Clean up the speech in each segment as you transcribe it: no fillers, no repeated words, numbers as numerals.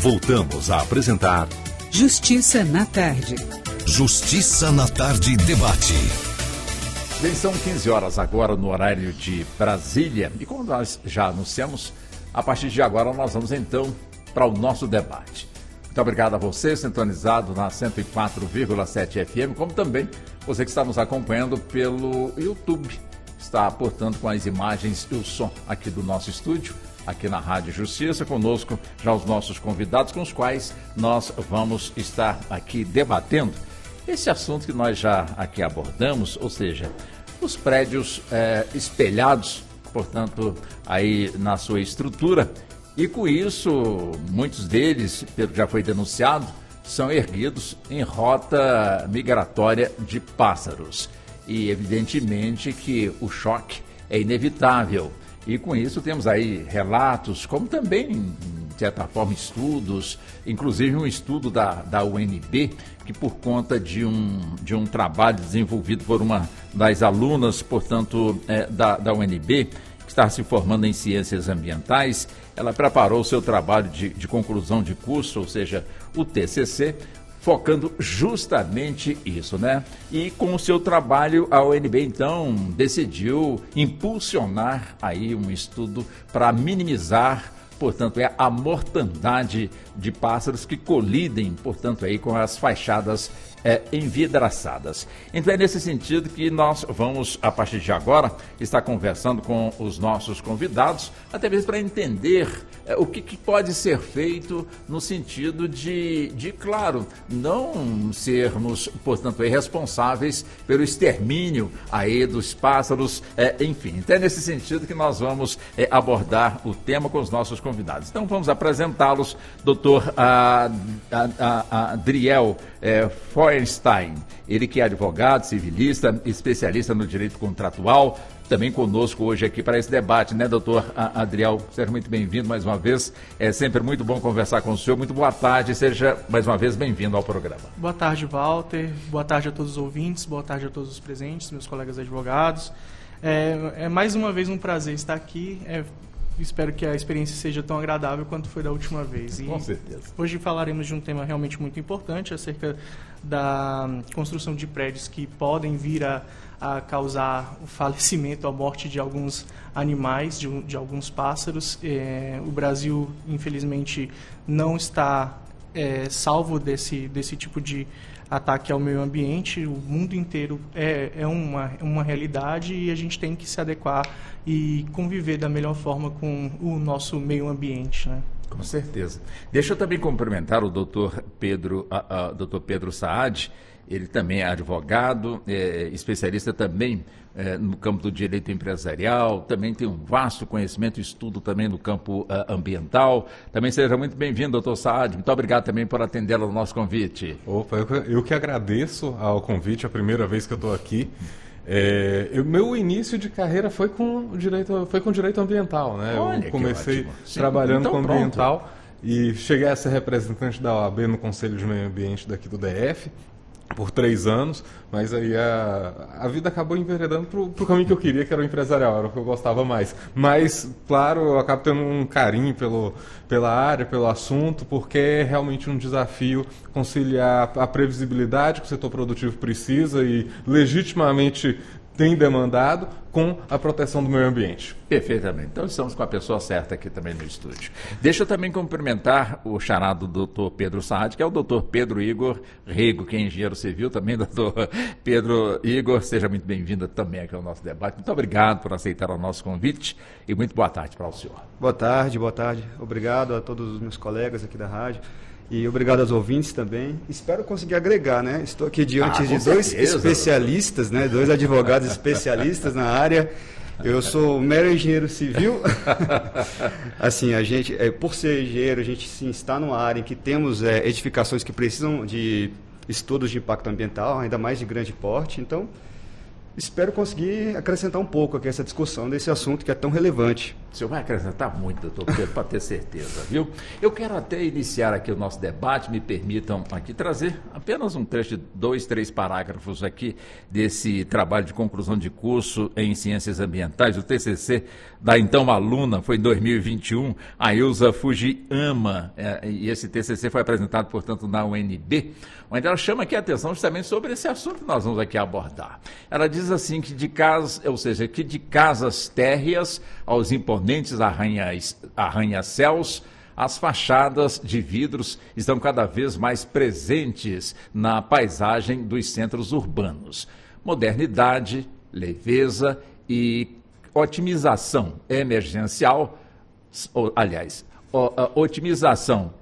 Voltamos a apresentar Justiça na Tarde. Justiça na Tarde debate. Bem, são 15 horas agora no horário de Brasília. E como nós já anunciamos, a partir de agora nós vamos então para o nosso debate. Muito obrigado a você, sintonizado na 104,7 FM, como também você que está nos acompanhando pelo YouTube. Está, portanto, com as imagens e o som aqui do nosso estúdio, aqui na Rádio Justiça, conosco já os nossos convidados, com os quais nós vamos estar aqui debatendo esse assunto que nós já aqui abordamos, ou seja, os prédios espelhados, portanto, aí na sua estrutura, e com isso, muitos deles, pelo que já foi denunciado, são erguidos em rota migratória de pássaros. E evidentemente que o choque é inevitável. E com isso temos aí relatos, como também, de certa forma, estudos, inclusive um estudo da UNB, que por conta de um trabalho desenvolvido por uma das alunas, portanto, da UNB, que está se formando em ciências ambientais, ela preparou o seu trabalho de conclusão de curso, ou seja, o TCC, focando justamente isso, né? E com o seu trabalho, a UNB, então, decidiu impulsionar aí um estudo para minimizar, portanto, a mortandade de pássaros que colidem, portanto, aí com as fachadas envidraçadas. Então é nesse sentido que nós vamos, a partir de agora, estar conversando com os nossos convidados, até mesmo para entender o que pode ser feito no sentido de, claro, não sermos, portanto, responsáveis pelo extermínio aí dos pássaros, enfim. Então é nesse sentido que nós vamos abordar o tema com os nossos convidados. Então vamos apresentá-los, doutor Adriel Feuerstein, ele que é advogado, civilista, especialista no direito contratual, também conosco hoje aqui para esse debate, né, doutor Adriel? Seja muito bem-vindo mais uma vez, é sempre muito bom conversar com o senhor, muito boa tarde, seja mais uma vez bem-vindo ao programa. Boa tarde, Walter, boa tarde a todos os ouvintes, boa tarde a todos os presentes, meus colegas advogados, é mais uma vez um prazer estar aqui, espero que a experiência seja tão agradável quanto foi da última vez. Com certeza. Hoje falaremos de um tema realmente muito importante, acerca da construção de prédios que podem vir a causar o falecimento, a morte de alguns animais, de alguns pássaros. O Brasil, infelizmente, não está salvo desse tipo de ataque ao meio ambiente. O mundo inteiro é uma realidade e a gente tem que se adequar e conviver da melhor forma com o nosso meio ambiente, né? Com certeza. Deixa eu também cumprimentar o doutor Pedro Saad. Ele também é advogado, especialista também no campo do direito empresarial, também tem um vasto conhecimento e estudo também no campo ambiental. Também seja muito bem-vindo, doutor Saad. Muito obrigado também por atender ao nosso convite. Opa, eu que agradeço ao convite, a primeira vez que eu estou aqui. Meu início de carreira foi com direito ambiental, né? Olha, eu comecei Sim, trabalhando então com ambiental pronto. E cheguei a ser representante da OAB no Conselho de Meio Ambiente daqui do DF por 3 anos, mas aí a vida acabou enveredando para o caminho que eu queria, que era o empresarial, era o que eu gostava mais. Mas, claro, eu acabo tendo um carinho pela área, pelo assunto, porque é realmente um desafio conciliar a previsibilidade que o setor produtivo precisa e legitimamente tem demandado com a proteção do meio ambiente. Perfeitamente. Então estamos com a pessoa certa aqui também no estúdio. Deixa eu também cumprimentar o charado do doutor Pedro Saad, que é o doutor Pedro Igor Rego, que é engenheiro civil também, doutor Pedro Igor. Seja muito bem-vindo também aqui ao nosso debate. Muito obrigado por aceitar o nosso convite e muito boa tarde para o senhor. Boa tarde. Obrigado a todos os meus colegas aqui da rádio. E obrigado aos ouvintes também. Espero conseguir agregar, né? Estou aqui diante de dois especialistas, né? 2 advogados especialistas na área. Eu sou mero engenheiro civil. Assim, a gente, por ser engenheiro, a gente sim está numa área em que temos edificações que precisam de estudos de impacto ambiental, ainda mais de grande porte. Então, espero conseguir acrescentar um pouco aqui essa discussão desse assunto que é tão relevante. O senhor vai acrescentar muito, doutor Pedro, para ter certeza, viu? Eu quero até iniciar aqui o nosso debate, me permitam aqui trazer apenas um trecho de 2, 3 parágrafos aqui desse trabalho de conclusão de curso em Ciências Ambientais, o TCC da então aluna, foi em 2021, a Ilza Fujiyama, e esse TCC foi apresentado, portanto, na UNB, onde ela chama aqui a atenção justamente sobre esse assunto que nós vamos aqui abordar. Ela diz assim que de casas térreas aos imponentes arranha-céus, as fachadas de vidros estão cada vez mais presentes na paisagem dos centros urbanos. Modernidade, leveza e otimização emergencial, otimização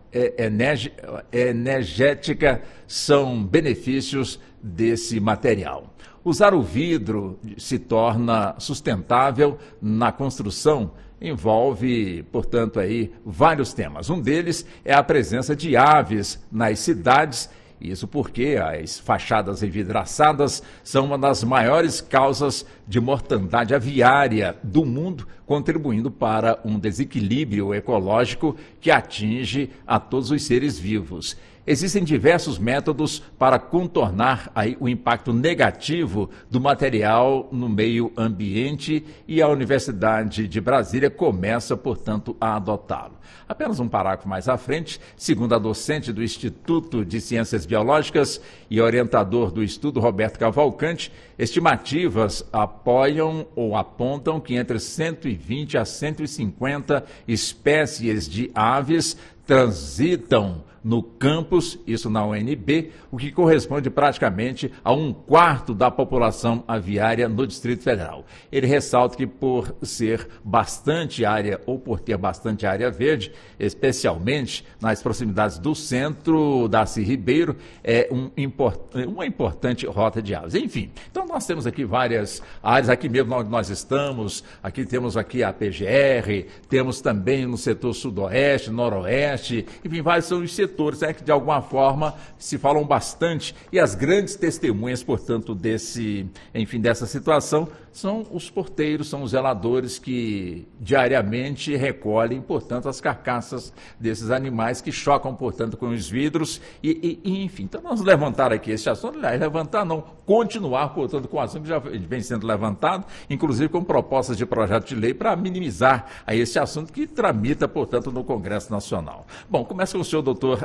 energética são benefícios desse material. Usar o vidro se torna sustentável na construção, envolve, portanto, aí vários temas. Um deles é a presença de aves nas cidades. Isso porque as fachadas envidraçadas são uma das maiores causas de mortandade aviária do mundo, contribuindo para um desequilíbrio ecológico que atinge a todos os seres vivos. Existem diversos métodos para contornar aí o impacto negativo do material no meio ambiente e a Universidade de Brasília começa, portanto, a adotá-lo. Apenas um parágrafo mais à frente, segundo a docente do Instituto de Ciências Biológicas e orientador do estudo, Roberto Cavalcante, estimativas apoiam ou apontam que entre 120 a 150 espécies de aves transitam no campus, isso na UNB, o que corresponde praticamente a 1/4 da população aviária no Distrito Federal. Ele ressalta que por ser bastante área, ou por ter bastante área verde, especialmente nas proximidades do centro, Darcy Ribeiro, é uma importante rota de aves. Enfim, então nós temos aqui várias áreas, aqui mesmo onde nós estamos, aqui temos aqui a PGR, temos também no setor sudoeste, noroeste, enfim, vários são os setores que de alguma forma se falam bastante, e as grandes testemunhas, portanto, dessa situação são os porteiros, são os zeladores que diariamente recolhem, portanto, as carcaças desses animais que chocam, portanto, com os vidros enfim. Então, nós levantar aqui esse assunto, continuar, portanto, com o assunto que já vem sendo levantado, inclusive com propostas de projeto de lei para minimizar aí esse assunto que tramita, portanto, no Congresso Nacional. Bom, começa com o senhor, doutor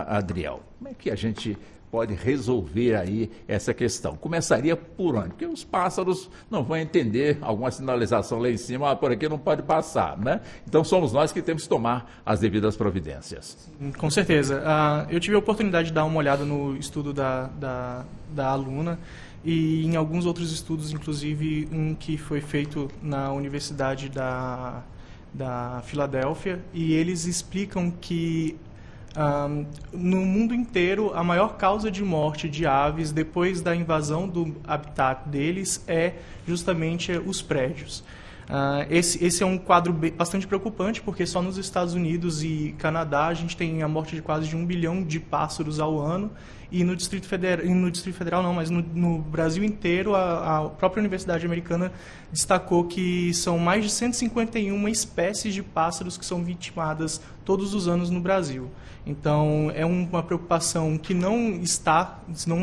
Adriel. Como é que a gente pode resolver aí essa questão? Começaria por onde? Porque os pássaros não vão entender alguma sinalização lá em cima, por aqui não pode passar, né? Então somos nós que temos que tomar as devidas providências. Com certeza. Eu tive a oportunidade de dar uma olhada no estudo da aluna e em alguns outros estudos, inclusive um que foi feito na Universidade da Filadélfia, e eles explicam que no mundo inteiro a maior causa de morte de aves depois da invasão do habitat deles é justamente os prédios. Esse é um quadro bastante preocupante, porque só nos Estados Unidos e Canadá a gente tem a morte de quase 1 bilhão de pássaros ao ano, e no Distrito Federal não, mas no Brasil inteiro a própria Universidade Americana destacou que são mais de 151 espécies de pássaros que são vitimadas todos os anos no Brasil. Então é uma preocupação que não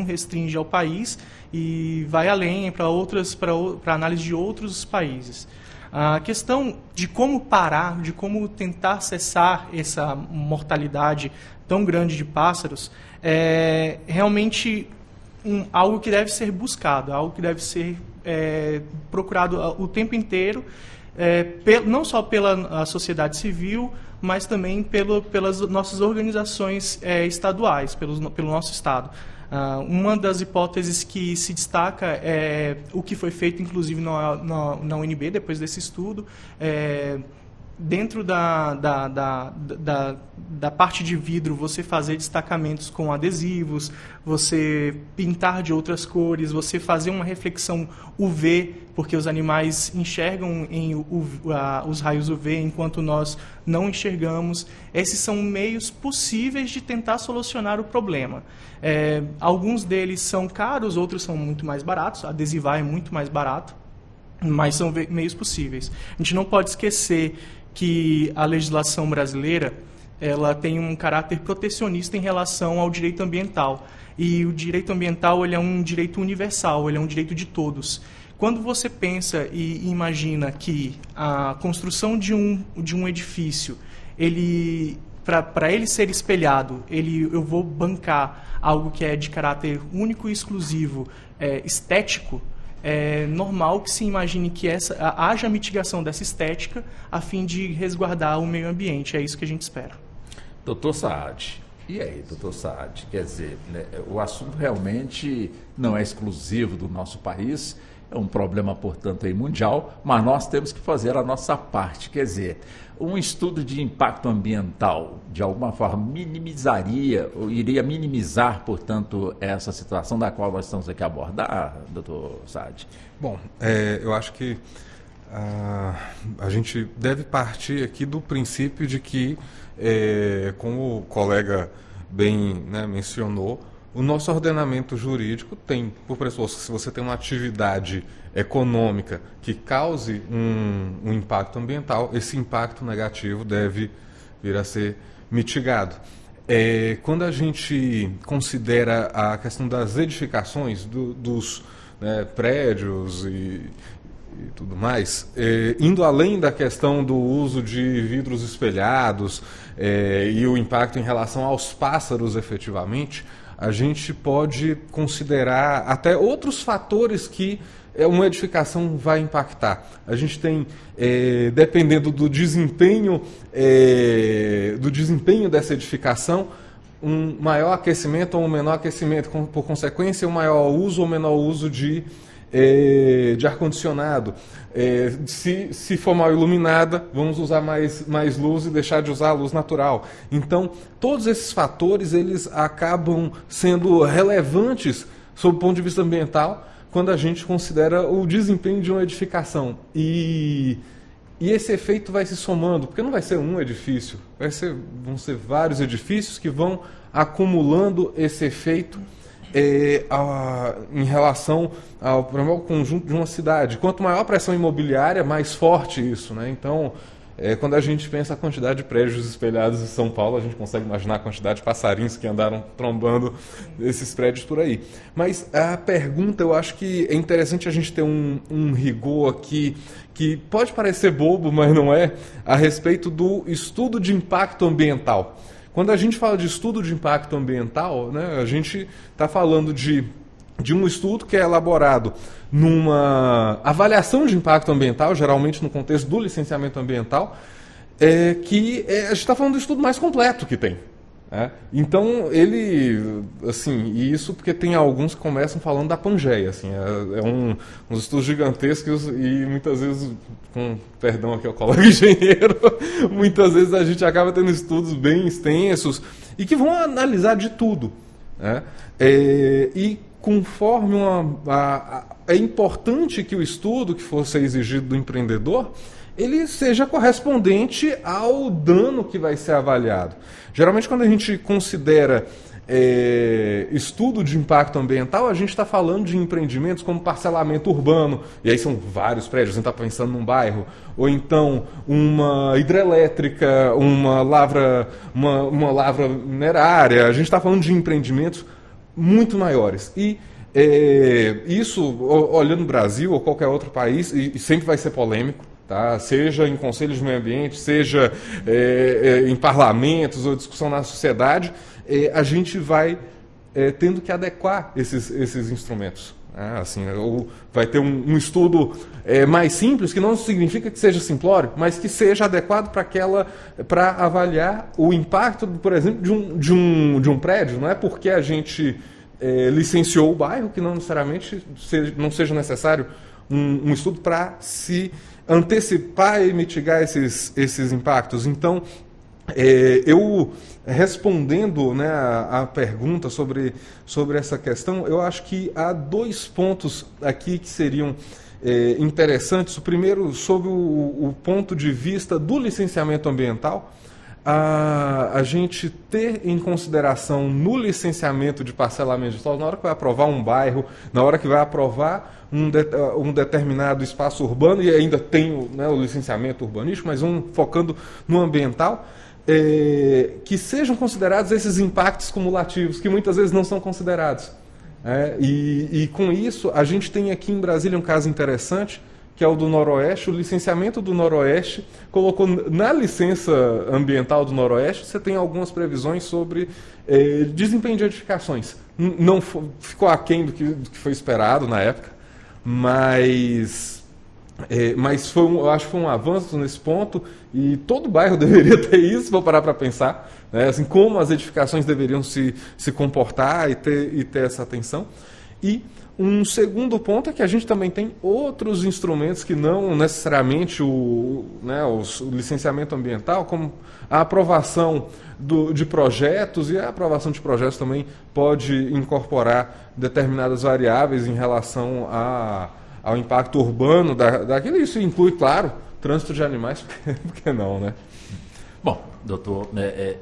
restringe ao país e vai além para análise de outros países. A questão de como parar, de como tentar cessar essa mortalidade tão grande de pássaros é realmente algo que deve ser buscado, algo que deve ser procurado o tempo inteiro, não só pela sociedade civil, mas também pelas nossas organizações estaduais, pelo nosso Estado. Uma das hipóteses que se destaca é o que foi feito, inclusive, na UNB, depois desse estudo, dentro da parte de vidro, você fazer destacamentos com adesivos, você pintar de outras cores, você fazer uma reflexão UV, porque os animais enxergam os raios UV enquanto nós não enxergamos. Esses são meios possíveis de tentar solucionar o problema. Alguns deles são caros, outros são muito mais baratos. Adesivar é muito mais barato. mas são meios possíveis. A gente não pode esquecer que a legislação brasileira ela tem um caráter protecionista em relação ao direito ambiental. E o direito ambiental ele é um direito universal, ele é um direito de todos. Quando você pensa e imagina que a construção de um edifício, para ele ser espelhado, eu vou bancar algo que é de caráter único e exclusivo, estético, é normal que se imagine que haja mitigação dessa estética a fim de resguardar o meio ambiente. É isso que a gente espera. Doutor Saad, e aí, doutor Saad? Quer dizer, né, o assunto realmente não é exclusivo do nosso país, é um problema, portanto, aí mundial, mas nós temos que fazer a nossa parte. Quer dizer, um estudo de impacto ambiental, de alguma forma, minimizaria, ou iria minimizar, portanto, essa situação da qual nós estamos aqui a abordar, doutor Saad? Bom, eu acho que a gente deve partir aqui do princípio de que, como o colega bem, né, mencionou, o nosso ordenamento jurídico tem, por pressuposto, se você tem uma atividade econômica que cause um impacto ambiental, esse impacto negativo deve vir a ser mitigado. Quando a gente considera a questão das edificações, dos prédios e tudo mais, indo além da questão do uso de vidros espelhados e o impacto em relação aos pássaros efetivamente, a gente pode considerar até outros fatores que uma edificação vai impactar. A gente tem, dependendo do desempenho dessa edificação, um maior aquecimento ou um menor aquecimento, por consequência, um maior uso ou menor uso de ar-condicionado. Se for mal iluminada, vamos usar mais luz e deixar de usar a luz natural. Então, todos esses fatores eles acabam sendo relevantes sob o ponto de vista ambiental quando a gente considera o desempenho de uma edificação. E esse efeito vai se somando, porque não vai ser um edifício, vão ser vários edifícios que vão acumulando esse efeito em relação ao conjunto de uma cidade. Quanto maior a pressão imobiliária, mais forte isso, né? Então, quando a gente pensa a quantidade de prédios espelhados em São Paulo, a gente consegue imaginar a quantidade de passarinhos que andaram trombando esses prédios por aí. Mas a pergunta, eu acho que é interessante a gente ter um rigor aqui, que pode parecer bobo, mas não é, a respeito do estudo de impacto ambiental. Quando a gente fala de estudo de impacto ambiental, né, a gente está falando de um estudo que é elaborado numa avaliação de impacto ambiental, geralmente no contexto do licenciamento ambiental, a gente está falando do estudo mais completo que tem. Então, e isso porque tem alguns que começam falando da Pangeia, assim, uns estudos gigantescos e muitas vezes, com perdão aqui ao colega engenheiro, muitas vezes a gente acaba tendo estudos bem extensos e que vão analisar de tudo, né? E conforme é importante que o estudo que for ser exigido do empreendedor ele seja correspondente ao dano que vai ser avaliado. Geralmente, quando a gente considera estudo de impacto ambiental, a gente está falando de empreendimentos como parcelamento urbano, e aí são vários prédios, a gente está pensando num bairro, ou então uma hidrelétrica, uma lavra minerária, a gente está falando de empreendimentos muito maiores. E isso, olhando o Brasil ou qualquer outro país, e sempre vai ser polêmico, tá? Seja em conselhos de meio ambiente, seja em parlamentos ou discussão na sociedade, a gente vai tendo que adequar esses instrumentos. Assim, ou vai ter um estudo mais simples, que não significa que seja simplório, mas que seja adequado para avaliar o impacto, por exemplo, de um prédio. Não é porque a gente licenciou o bairro que não necessariamente não seja necessário um estudo para se antecipar e mitigar esses impactos. Então, eu respondendo, né, a pergunta sobre essa questão, eu acho que há dois pontos aqui que seriam interessantes. O primeiro, sobre o ponto de vista do licenciamento ambiental, a gente ter em consideração no licenciamento de parcelamento de solo, na hora que vai aprovar um bairro, na hora que vai aprovar um determinado espaço urbano, e ainda tem o licenciamento urbanístico, mas focando no ambiental, que sejam considerados esses impactos cumulativos, que muitas vezes não são considerados. E com isso, a gente tem aqui em Brasília um caso interessante, que é o do Noroeste. O licenciamento do Noroeste colocou na licença ambiental do Noroeste, você tem algumas previsões sobre desempenho de edificações. Não ficou aquém do que foi esperado na época, mas eu acho que foi um avanço nesse ponto, e todo bairro deveria ter isso, vou parar para pensar, né? Assim, como as edificações deveriam se comportar e ter essa atenção. E um segundo ponto é que a gente também tem outros instrumentos que não necessariamente o licenciamento ambiental, como a aprovação de projetos, e a aprovação de projetos também pode incorporar determinadas variáveis em relação ao impacto urbano daquilo. Isso inclui, claro, trânsito de animais, por que não, né? Bom, doutor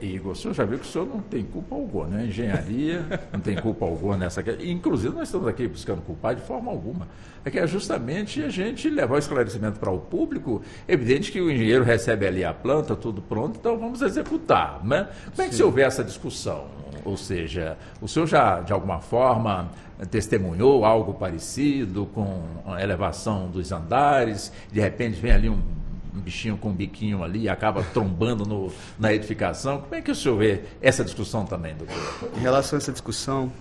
Igor, o senhor já viu que o senhor não tem culpa alguma, né? Engenharia não tem culpa alguma nessa questão. Inclusive, nós estamos aqui buscando culpar de forma alguma. É que é justamente a gente levar o esclarecimento para o público. Evidente que o engenheiro recebe ali a planta, tudo pronto, então vamos executar, né? Como é que se houver essa discussão? Ou seja, o senhor já, de alguma forma, testemunhou algo parecido com a elevação dos andares, de repente vem ali um bichinho com um biquinho ali e acaba trombando na edificação? Como é que o senhor vê essa discussão também, doutor? Em relação a essa discussão,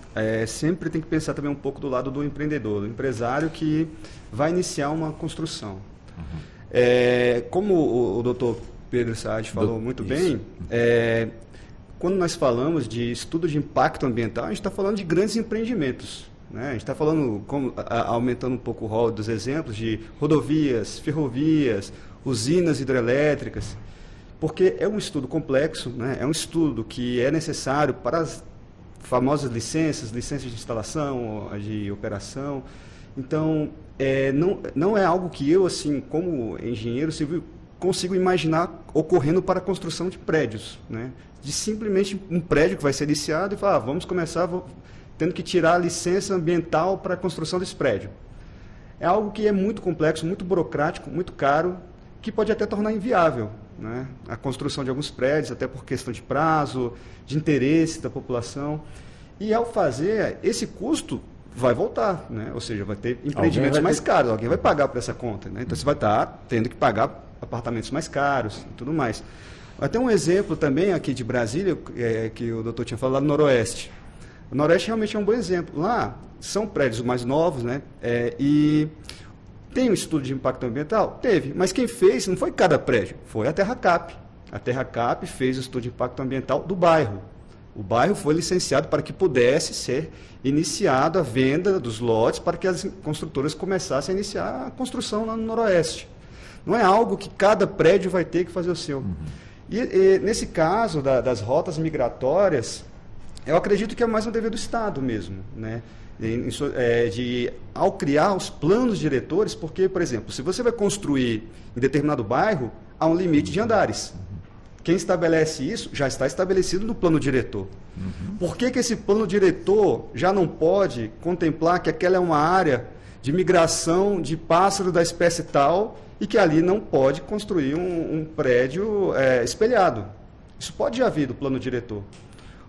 sempre tem que pensar também um pouco do lado do empreendedor, do empresário que vai iniciar uma construção. Uhum. Como o doutor Pedro Saad falou muito bem, quando nós falamos de estudo de impacto ambiental, a gente está falando de grandes empreendimentos. A gente está falando, aumentando um pouco o rol dos exemplos, de rodovias, ferrovias, usinas hidrelétricas, porque é um estudo complexo, né? É um estudo que é necessário para as famosas licenças de instalação, de operação. Então, não é algo que eu, assim, como engenheiro civil, consigo imaginar ocorrendo para a construção de prédios, né? De simplesmente um prédio que vai ser iniciado e falar, vamos começar tendo que tirar a licença ambiental para a construção desse prédio. É algo que é muito complexo, muito burocrático, muito caro, que pode até tornar inviável, né, a construção de alguns prédios, até por questão de prazo, de interesse da população. E, ao fazer, esse custo vai voltar, né? Ou seja, vai ter empreendimentos mais caros, alguém vai pagar por essa conta, né? Então, você vai estar tendo que pagar apartamentos mais caros e tudo mais. Vai ter um exemplo também aqui de Brasília, que o doutor tinha falado, no Noroeste. O Noroeste realmente é um bom exemplo. Lá são prédios mais novos, né? E tem um estudo de impacto ambiental? Teve, mas quem fez não foi cada prédio, foi a TerraCap. A TerraCap fez o estudo de impacto ambiental do bairro. O bairro foi licenciado para que pudesse ser iniciado a venda dos lotes para que as construtoras começassem a iniciar a construção lá no Noroeste. Não é algo que cada prédio vai ter que fazer o seu. Uhum. E nesse caso das rotas migratórias, eu acredito que é mais um dever do Estado mesmo, né? Ao criar os planos diretores, porque, por exemplo, se você vai construir em determinado bairro, há um limite de andares. Quem estabelece isso já está estabelecido no plano diretor. Uhum. Por que esse plano diretor já não pode contemplar que aquela é uma área de migração de pássaro da espécie tal e que ali não pode construir um prédio espelhado? Isso pode já vir do plano diretor.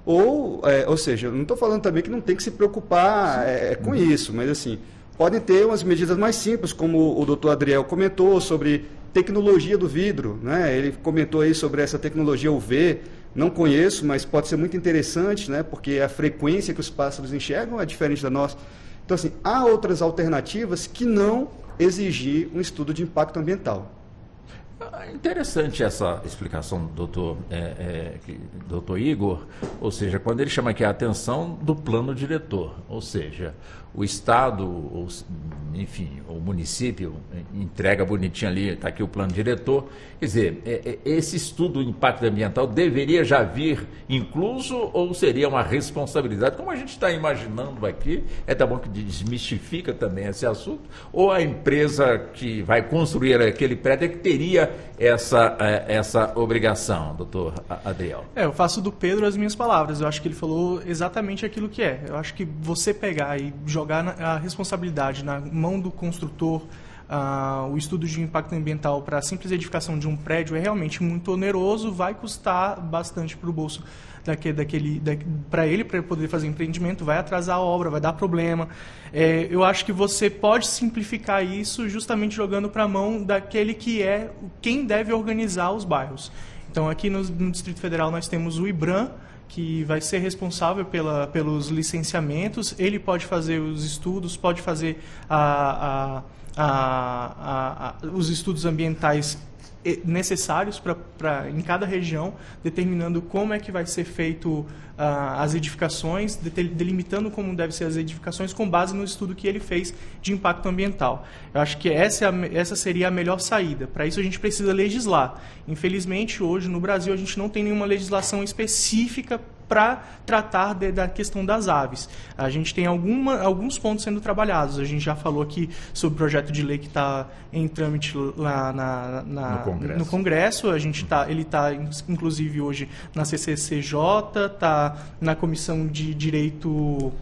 Ou seja, eu não estou falando também que não tem que se preocupar com isso, mas assim, podem ter umas medidas mais simples, como o doutor Adriel comentou, sobre tecnologia do vidro, né? Ele comentou aí sobre essa tecnologia UV, não conheço, mas pode ser muito interessante, né? Porque a frequência que os pássaros enxergam é diferente da nossa. Então, assim, há outras alternativas que não exigir um estudo de impacto ambiental. Interessante essa explicação do doutor Igor, ou seja, quando ele chama aqui a atenção do plano diretor, ou seja, o Estado, enfim, o município entrega bonitinho ali, está aqui o plano diretor, quer dizer, esse estudo do impacto ambiental deveria já vir incluso ou seria uma responsabilidade, como a gente está imaginando aqui, tá bom que desmistifica também esse assunto, ou a empresa que vai construir aquele prédio é que teria significa essa obrigação, doutor Adriel? Eu faço do Pedro as minhas palavras. Eu acho que ele falou exatamente aquilo que é. Eu acho que você pegar e jogar a responsabilidade na mão do construtor, o estudo de impacto ambiental para a simples edificação de um prédio é realmente muito oneroso, vai custar bastante para o bolso para ele poder fazer empreendimento, vai atrasar a obra, vai dar problema. Eu acho que você pode simplificar isso justamente jogando para a mão daquele que é quem deve organizar os bairros. Então, aqui no Distrito Federal nós temos o IBRAM, que vai ser responsável pelos licenciamentos. Ele pode fazer os estudos, pode fazer os estudos ambientais necessários em cada região, determinando como é que vai ser feito as edificações, delimitando como devem ser as edificações com base no estudo que ele fez de impacto ambiental. Eu acho que essa seria a melhor saída. Para isso a gente precisa legislar. Infelizmente, hoje no Brasil a gente não tem nenhuma legislação específica para tratar da questão das aves. A gente tem alguns pontos sendo trabalhados. A gente já falou aqui sobre o projeto de lei que está em trâmite lá no Congresso. Ele está, inclusive, hoje na CCCJ, está na Comissão de Direito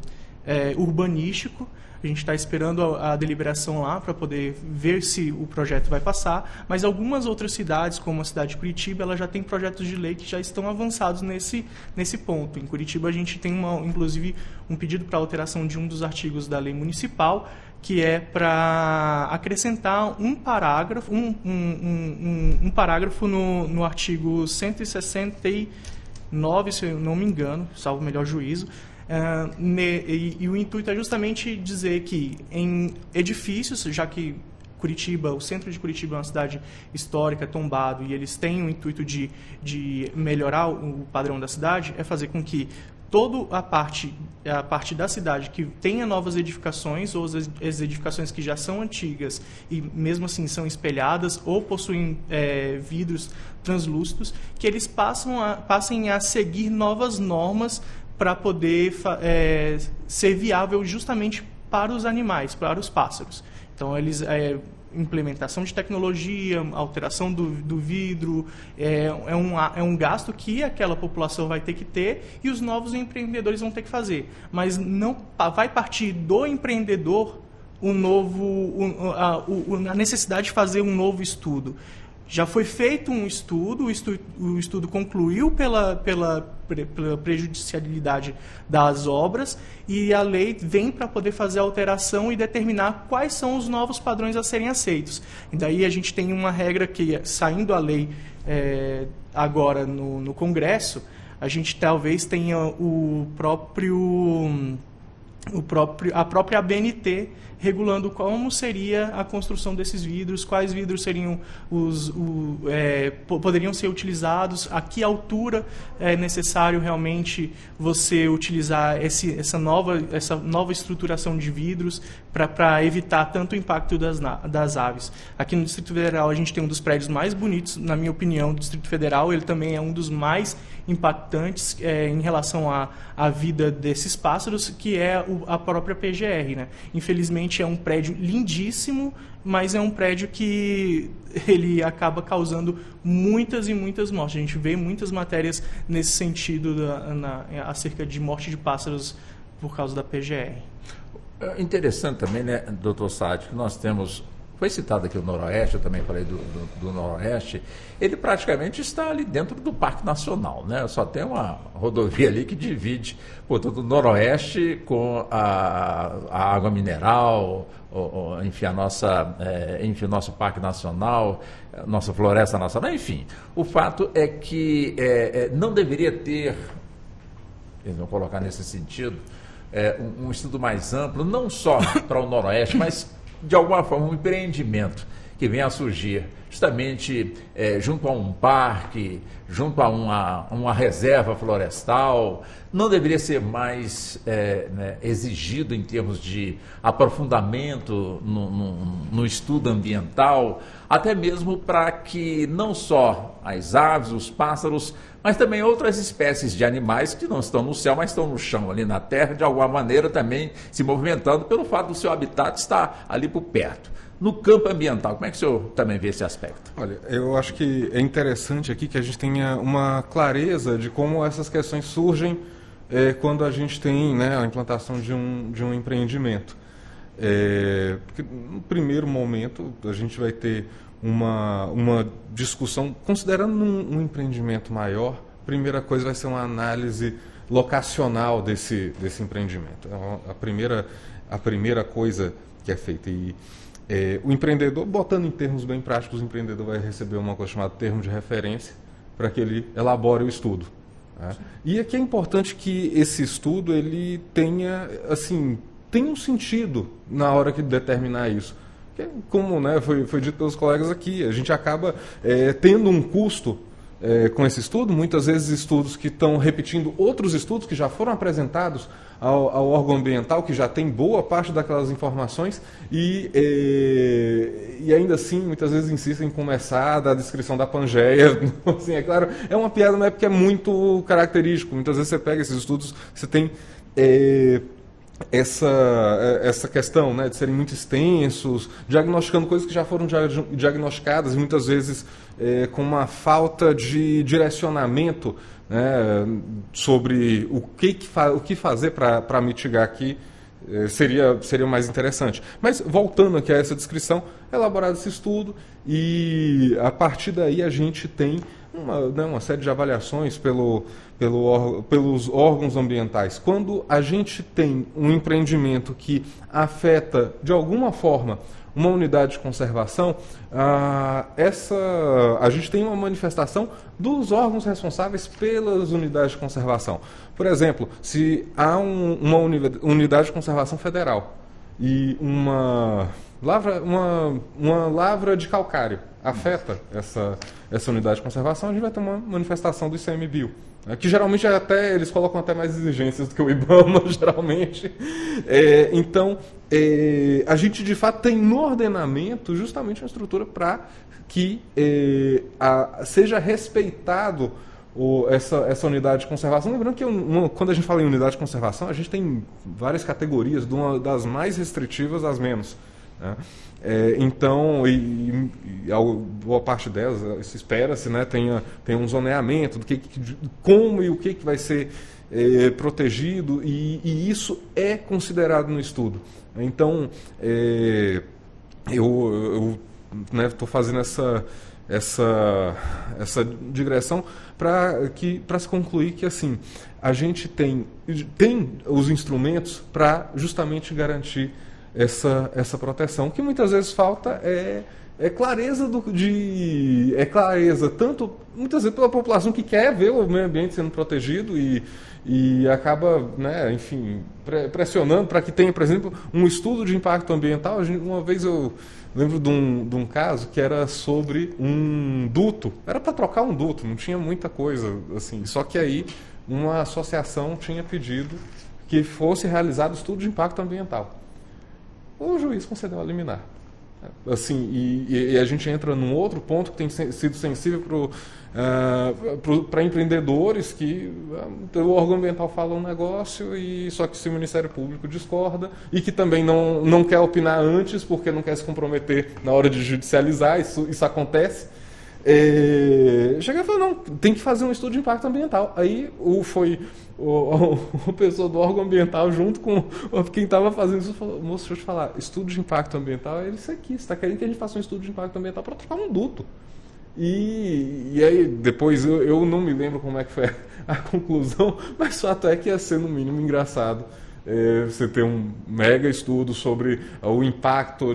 Urbanístico. A gente está esperando a deliberação lá para poder ver se o projeto vai passar, mas algumas outras cidades, como a cidade de Curitiba, ela já tem projetos de lei que já estão avançados nesse ponto. Em Curitiba a gente tem, inclusive, um pedido para alteração de um dos artigos da lei municipal, que é para acrescentar um parágrafo, um parágrafo no artigo 169, se eu não me engano, salvo o melhor juízo. E o intuito é justamente dizer que em edifícios, já que Curitiba, o centro de Curitiba é uma cidade histórica, tombado, e eles têm o intuito de melhorar o padrão da cidade, é fazer com que toda a parte da cidade que tenha novas edificações, ou as edificações que já são antigas e mesmo assim são espelhadas ou possuem vidros translúcidos, que eles passem a seguir novas normas para poder ser viável justamente para os animais, para os pássaros. Então, implementação de tecnologia, alteração do vidro, é um gasto que aquela população vai ter que ter e os novos empreendedores vão ter que fazer. Mas não vai partir do empreendedor a necessidade de fazer um novo estudo. Já foi feito um estudo, o estudo concluiu pela prejudicialidade das obras e a lei vem para poder fazer a alteração e determinar quais são os novos padrões a serem aceitos. E daí a gente tem uma regra que, saindo a lei agora no Congresso, a gente talvez tenha a própria ABNT regulando como seria a construção desses vidros, quais vidros seriam poderiam ser utilizados, a que altura é necessário realmente você utilizar essa nova estruturação de vidros para evitar tanto o impacto das aves. Aqui no Distrito Federal a gente tem um dos prédios mais bonitos, na minha opinião, do Distrito Federal. Ele também é um dos mais impactantes em relação à vida desses pássaros, que é a própria PGR, né? Infelizmente é um prédio lindíssimo, mas é um prédio que ele acaba causando muitas e muitas mortes. A gente vê muitas matérias nesse sentido acerca de morte de pássaros por causa da PGR. Interessante também, né, doutor Sádio, que nós temos, foi citado aqui o Noroeste, eu também falei do Noroeste, ele praticamente está ali dentro do Parque Nacional, né? Só tem uma rodovia ali que divide, portanto, o Noroeste com a água mineral, enfim, o nosso Parque Nacional, nossa Floresta Nacional, enfim. O fato é que não deveria ter, eles vão colocar nesse sentido, um estudo mais amplo, não só para o Noroeste, mas de alguma forma um empreendimento que venha a surgir justamente junto a um parque, junto a uma reserva florestal. Não deveria ser mais exigido em termos de aprofundamento no estudo ambiental, até mesmo para que não só as aves, os pássaros, mas também outras espécies de animais que não estão no céu, mas estão no chão, ali na terra, de alguma maneira também se movimentando pelo fato do seu habitat estar ali por perto. No campo ambiental, como é que o senhor também vê esse aspecto? Olha, eu acho que é interessante aqui que a gente tenha uma clareza de como essas questões surgem quando a gente tem, né, a implantação de um empreendimento. Porque no primeiro momento a gente vai ter uma discussão, considerando um empreendimento maior, a primeira coisa vai ser uma análise locacional desse empreendimento. A primeira coisa que é feita. E o empreendedor, botando em termos bem práticos, o empreendedor vai receber uma coisa chamada termo de referência para que ele elabore o estudo. Tá? E aqui é importante que esse estudo ele tenha, assim, tem um sentido na hora que determinar isso. Porque, como, né, foi dito pelos colegas aqui, a gente acaba tendo um custo com esse estudo, muitas vezes estudos que estão repetindo outros estudos que já foram apresentados ao órgão ambiental, que já tem boa parte daquelas informações e ainda assim muitas vezes insistem em começar da descrição da Pangeia. Assim, é claro, é uma piada, mas é porque é muito característico. Muitas vezes você pega esses estudos, você tem essa questão, né, de serem muito extensos, diagnosticando coisas que já foram diagnosticadas, muitas vezes com uma falta de direcionamento, né, sobre o que fazer para mitigar aqui, seria mais interessante. Mas, voltando aqui a essa descrição, é elaborado esse estudo e, a partir daí, a gente tem uma série de avaliações pelos órgãos ambientais. Quando a gente tem um empreendimento que afeta, de alguma forma, uma unidade de conservação, a gente tem uma manifestação dos órgãos responsáveis pelas unidades de conservação. Por exemplo, se há uma unidade de conservação federal e uma lavra de calcário afeta essa unidade de conservação, a gente vai ter uma manifestação do ICMBio, né, que geralmente eles colocam até mais exigências do que o IBAMA, geralmente. Então, a gente de fato tem no ordenamento justamente uma estrutura para que seja respeitado essa unidade de conservação. Lembrando que quando a gente fala em unidade de conservação, a gente tem várias categorias, de uma das mais restritivas às menos. Né? Então, boa parte delas, se espera-se, né, tenha um zoneamento do como e o que vai ser protegido, e isso é considerado no estudo. Então, eu estou fazendo essa digressão para se concluir que, assim, a gente tem os instrumentos para justamente garantir essa proteção. O que muitas vezes falta é clareza tanto muitas vezes pela população que quer ver o meio ambiente sendo protegido e acaba, né, enfim, pressionando para que tenha, por exemplo, um estudo de impacto ambiental. Uma vez eu lembro de um caso que era sobre um duto, era para trocar um duto, não tinha muita coisa assim, só que aí uma associação tinha pedido que fosse realizado estudo de impacto ambiental. O juiz concedeu a liminar. Assim, e a gente entra num outro ponto que tem sido sensível para empreendedores, que o órgão ambiental fala um negócio, só que se o Ministério Público discorda, e que também não quer opinar antes, porque não quer se comprometer na hora de judicializar, isso acontece. Chega e fala, não, tem que fazer um estudo de impacto ambiental. Aí o pessoa do órgão ambiental, junto com quem estava fazendo isso, falou, moço, deixa eu te falar, estudo de impacto ambiental é isso aqui, você está querendo que a gente faça um estudo de impacto ambiental para trocar um duto. E aí, depois, eu não me lembro como é que foi a conclusão, mas o fato é que ia ser, no mínimo, engraçado você ter um mega estudo sobre o impacto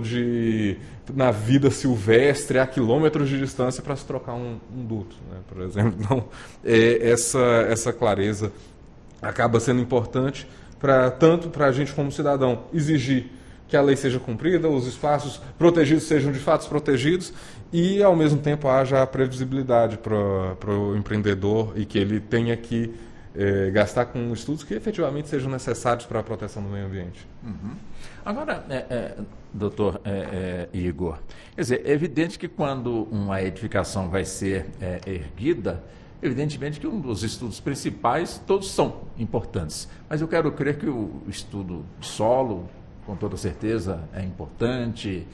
na vida silvestre a quilômetros de distância para se trocar um duto, né, por exemplo. Então, essa clareza acaba sendo importante tanto para a gente como cidadão exigir que a lei seja cumprida, os espaços protegidos sejam de fato protegidos e, ao mesmo tempo, haja a previsibilidade para o empreendedor e que ele tenha que gastar com estudos que efetivamente sejam necessários para a proteção do meio ambiente. Uhum. Agora, doutor Igor, quer dizer, é evidente que quando uma edificação vai ser erguida, evidentemente que um dos estudos principais, todos são importantes, mas eu quero crer que o estudo de solo, com toda certeza é importante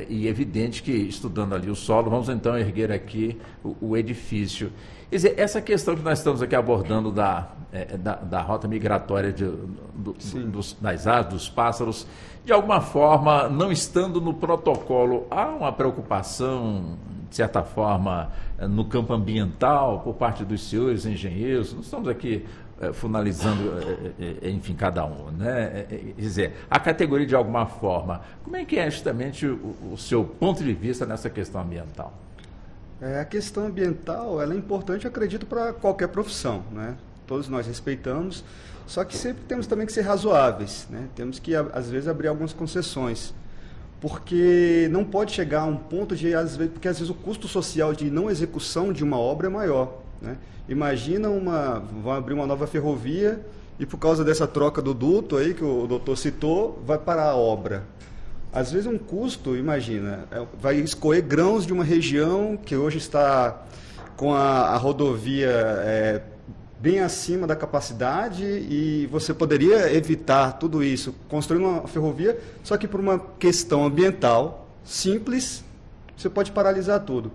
e evidente que, estudando ali o solo, vamos então erguer aqui o edifício. Quer dizer, essa questão que nós estamos aqui abordando da rota migratória das aves, dos pássaros, de alguma forma, não estando no protocolo, há uma preocupação, de certa forma, no campo ambiental, por parte dos senhores engenheiros? Não estamos aqui finalizando, enfim, cada um, né? Quer dizer, a categoria de alguma forma, como é que é justamente o seu ponto de vista nessa questão ambiental? A questão ambiental, ela é importante, eu acredito, para qualquer profissão, né? Todos nós respeitamos, só que sempre temos também que ser razoáveis, né? Temos que, às vezes, abrir algumas concessões, porque não pode chegar a um ponto de, porque às vezes o custo social de não execução de uma obra é maior, né? Imagina vão abrir uma nova ferrovia e por causa dessa troca do duto aí que o doutor citou, vai parar a obra. Às vezes um custo, imagina, vai escoer grãos de uma região que hoje está com a rodovia bem acima da capacidade e você poderia evitar tudo isso construindo uma ferrovia, só que por uma questão ambiental simples, você pode paralisar tudo.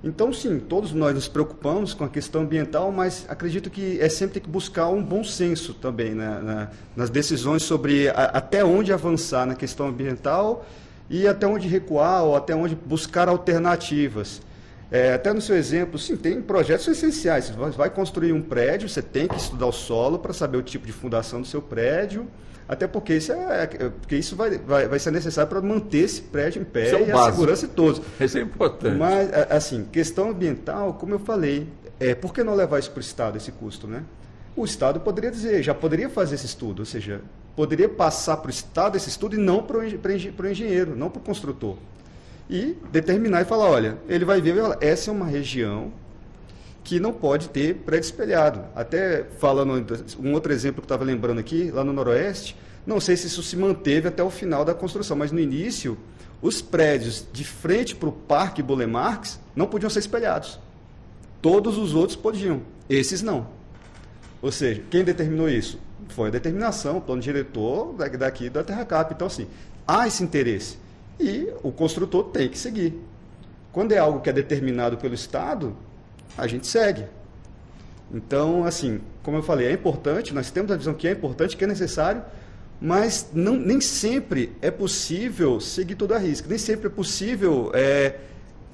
Então, sim, todos nós nos preocupamos com a questão ambiental, mas acredito que sempre tem que buscar um bom senso também, né, nas decisões sobre até onde avançar na questão ambiental e até onde recuar ou até onde buscar alternativas. Até no seu exemplo, sim, tem projetos essenciais. Você vai construir um prédio, você tem que estudar o solo para saber o tipo de fundação do seu prédio, até porque isso vai ser necessário para manter esse prédio em pé e a segurança de todos. Isso é importante. Mas, assim, questão ambiental, como eu falei, por que não levar isso para o Estado, esse custo, né? O Estado poderia dizer, já poderia fazer esse estudo, ou seja, poderia passar para o Estado esse estudo e não para o engenheiro, não para o construtor. E determinar e falar, olha, ele vai ver, essa é uma região que não pode ter prédio espelhado. Até falando, um outro exemplo que eu estava lembrando aqui, lá no Noroeste, não sei se isso se manteve até o final da construção, mas no início, os prédios de frente para o Parque Burle Marx não podiam ser espelhados. Todos os outros podiam, esses não. Ou seja, quem determinou isso? Foi a determinação, o plano diretor daqui da Terracap. Então, assim, há esse interesse e o construtor tem que seguir. Quando é algo que é determinado pelo Estado, a gente segue. Então, assim, como eu falei, é importante, nós temos a visão que é importante, que é necessário, mas nem sempre é possível seguir tudo a risco, nem sempre é possível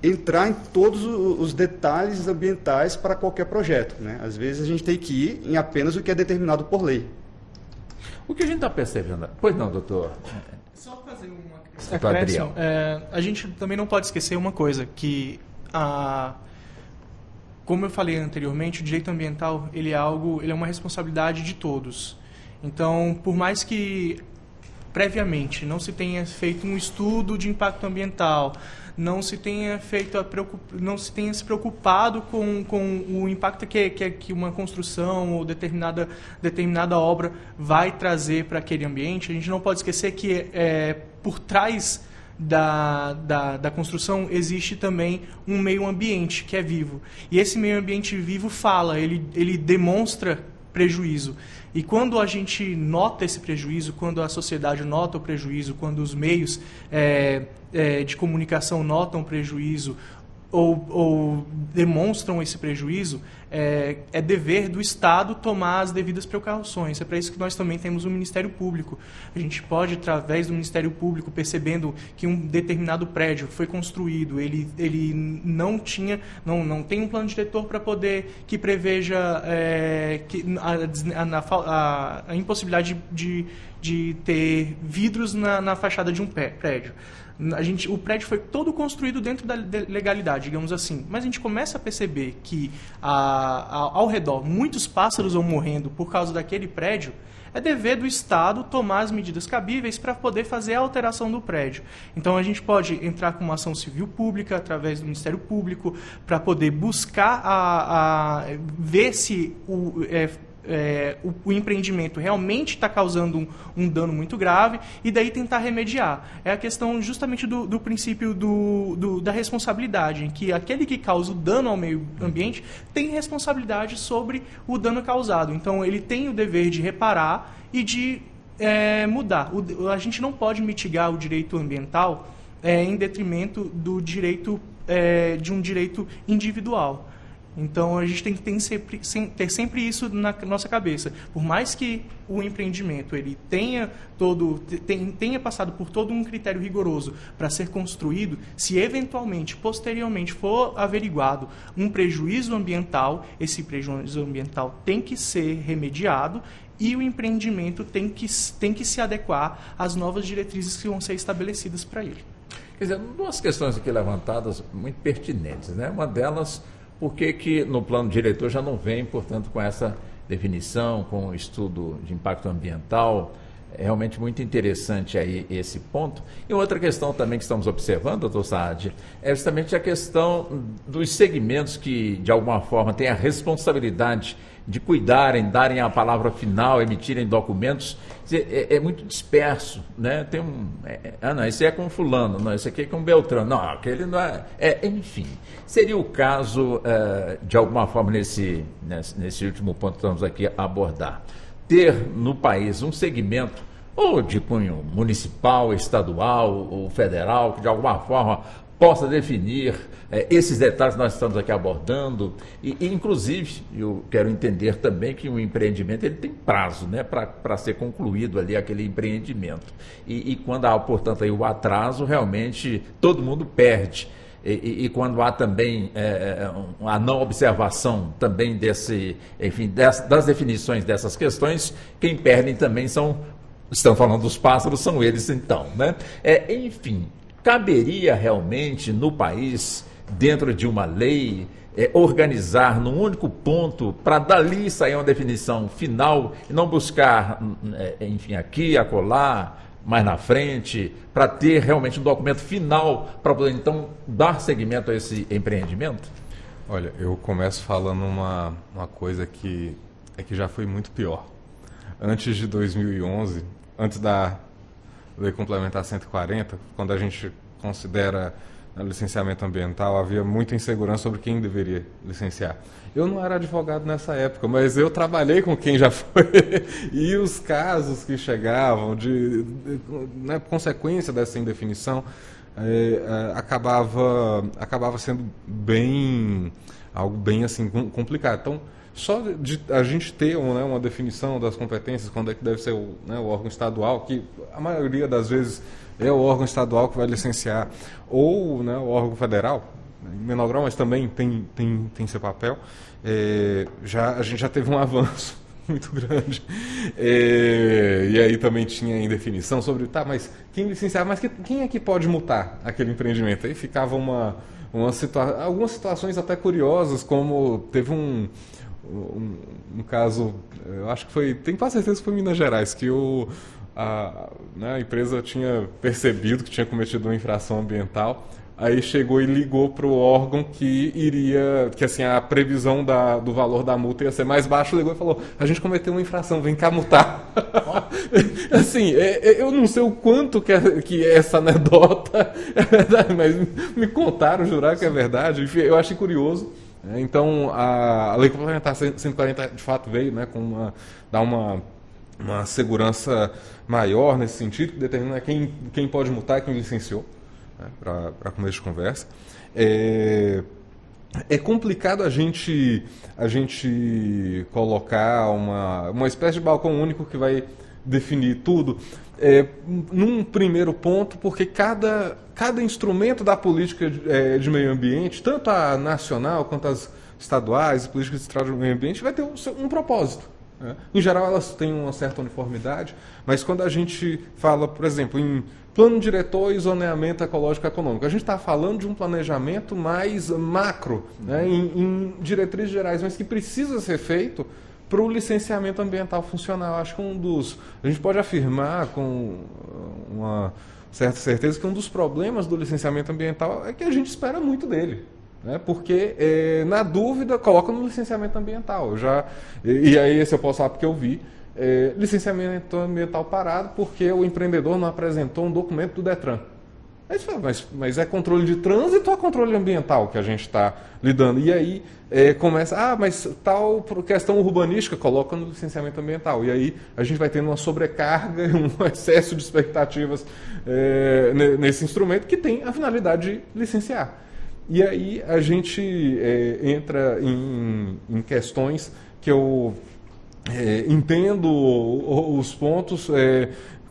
entrar em todos os detalhes ambientais para qualquer projeto, né? Às vezes a gente tem que ir em apenas o que é determinado por lei. O que a gente está percebendo... Pois não, doutor? Só fazer uma acréscimo. A gente também não pode esquecer uma coisa, que como eu falei anteriormente, o direito ambiental ele é uma responsabilidade de todos. Então, por mais que previamente não se tenha feito um estudo de impacto ambiental, não se tenha se preocupado com o impacto que uma construção ou determinada obra vai trazer para aquele ambiente, a gente não pode esquecer que por trás da construção existe também um meio ambiente que é vivo. E esse meio ambiente vivo ele demonstra prejuízo. E quando a gente nota esse prejuízo, quando a sociedade nota o prejuízo, quando os meios de comunicação notam o prejuízo ou demonstram esse prejuízo, é dever do Estado tomar as devidas precauções. É para isso que nós também temos o Ministério Público. A gente pode, através do Ministério Público, percebendo que um determinado prédio foi construído, ele não tem um plano diretor para poder que preveja a impossibilidade de ter vidros na fachada de um prédio. O prédio foi todo construído dentro da legalidade, digamos assim. Mas a gente começa a perceber que ao redor muitos pássaros vão morrendo por causa daquele prédio. É dever do Estado tomar as medidas cabíveis para poder fazer a alteração do prédio. Então a gente pode entrar com uma ação civil pública através do Ministério Público para poder buscar ver se o empreendimento realmente está causando um dano muito grave e daí tentar remediar. É a questão justamente do princípio da responsabilidade, em que aquele que causa o dano ao meio ambiente tem responsabilidade sobre o dano causado. Então, ele tem o dever de reparar e de mudar. A gente não pode mitigar o direito ambiental em detrimento do direito, de um direito individual. Então, a gente tem que ter sempre isso na nossa cabeça. Por mais que o empreendimento ele tenha passado por todo um critério rigoroso para ser construído, se eventualmente, posteriormente, for averiguado um prejuízo ambiental, esse prejuízo ambiental tem que ser remediado e o empreendimento tem que se adequar às novas diretrizes que vão ser estabelecidas para ele. Quer dizer, duas questões aqui levantadas muito pertinentes, né? Uma delas, por que no plano diretor já não vem, portanto, com essa definição, com o estudo de impacto ambiental? É realmente muito interessante aí esse ponto. E outra questão também que estamos observando, doutor Saad, é justamente a questão dos segmentos que, de alguma forma, têm a responsabilidade de cuidarem, darem a palavra final, emitirem documentos. É muito disperso, né? Tem não, esse é com fulano, não, esse aqui é com Beltrano, não, aquele não é... enfim, seria o caso, de alguma forma, nesse último ponto que estamos aqui a abordar, ter no país um segmento, ou de cunho municipal, estadual ou federal, que de alguma forma possa definir esses detalhes que nós estamos aqui abordando. E inclusive, eu quero entender também que um empreendimento ele tem prazo, né, para ser concluído ali aquele empreendimento. E quando há, portanto, aí o atraso, realmente todo mundo perde. E quando há também a não observação também das definições dessas questões, quem perdem também estão falando dos pássaros, são eles então, né? Enfim, caberia realmente no país, dentro de uma lei, organizar num único ponto para dali sair uma definição final e não buscar, enfim, aqui, acolá, mais na frente, para ter realmente um documento final para poder, então, dar seguimento a esse empreendimento? Olha, eu começo falando uma coisa que já foi muito pior. Antes de 2011, antes da Lei Complementar 140, quando a gente considera licenciamento ambiental, havia muita insegurança sobre quem deveria licenciar. Eu não era advogado nessa época, mas eu trabalhei com quem já foi. E os casos que chegavam na consequência dessa indefinição, acabava sendo algo bem assim, complicado. Então, só de a gente ter uma definição das competências, quando é que deve ser o órgão estadual, que a maioria das vezes é o órgão estadual que vai licenciar, ou o órgão federal, em menor grau, mas também tem seu papel, a gente já teve um avanço muito grande. E aí também tinha indefinição sobre, mas quem licenciava, mas quem é que pode multar aquele empreendimento? Aí ficava algumas situações até curiosas, como teve um caso, eu acho que tenho quase certeza que foi em Minas Gerais, que a empresa tinha percebido que tinha cometido uma infração ambiental, aí chegou e ligou para o órgão que assim, a previsão do valor da multa ia ser mais baixo, ligou e falou, a gente cometeu uma infração, vem cá multar. Assim, eu não sei o quanto que essa anedota é verdade, mas me contaram, juraram que é verdade, enfim, eu achei curioso. Então, a Lei Complementar 140 de fato veio dar uma segurança maior nesse sentido, que determina quem pode multar e quem licenciou, para começo de conversa. É complicado a gente colocar uma espécie de balcão único que vai definir tudo, num primeiro ponto, porque cada instrumento da política de meio ambiente, tanto a nacional quanto as estaduais, políticas de meio ambiente, vai ter um propósito. Em geral, elas têm uma certa uniformidade, mas quando a gente fala, por exemplo, em plano diretor e zoneamento ecológico econômico, a gente está falando de um planejamento mais macro, em diretrizes gerais, mas que precisa ser feito para o licenciamento ambiental funcionar. Acho que a gente pode afirmar com uma certa certeza que um dos problemas do licenciamento ambiental é que a gente espera muito dele. Porque, na dúvida, coloca no licenciamento ambiental. E aí esse eu posso falar porque eu vi. Licenciamento ambiental parado porque o empreendedor não apresentou um documento do Detran. Aí você fala, mas é controle de trânsito ou é controle ambiental que a gente está lidando? E aí começa, mas tal questão urbanística coloca no licenciamento ambiental. E aí a gente vai tendo uma sobrecarga, um excesso de expectativas nesse instrumento que tem a finalidade de licenciar. E aí a gente entra em questões que eu entendo os pontos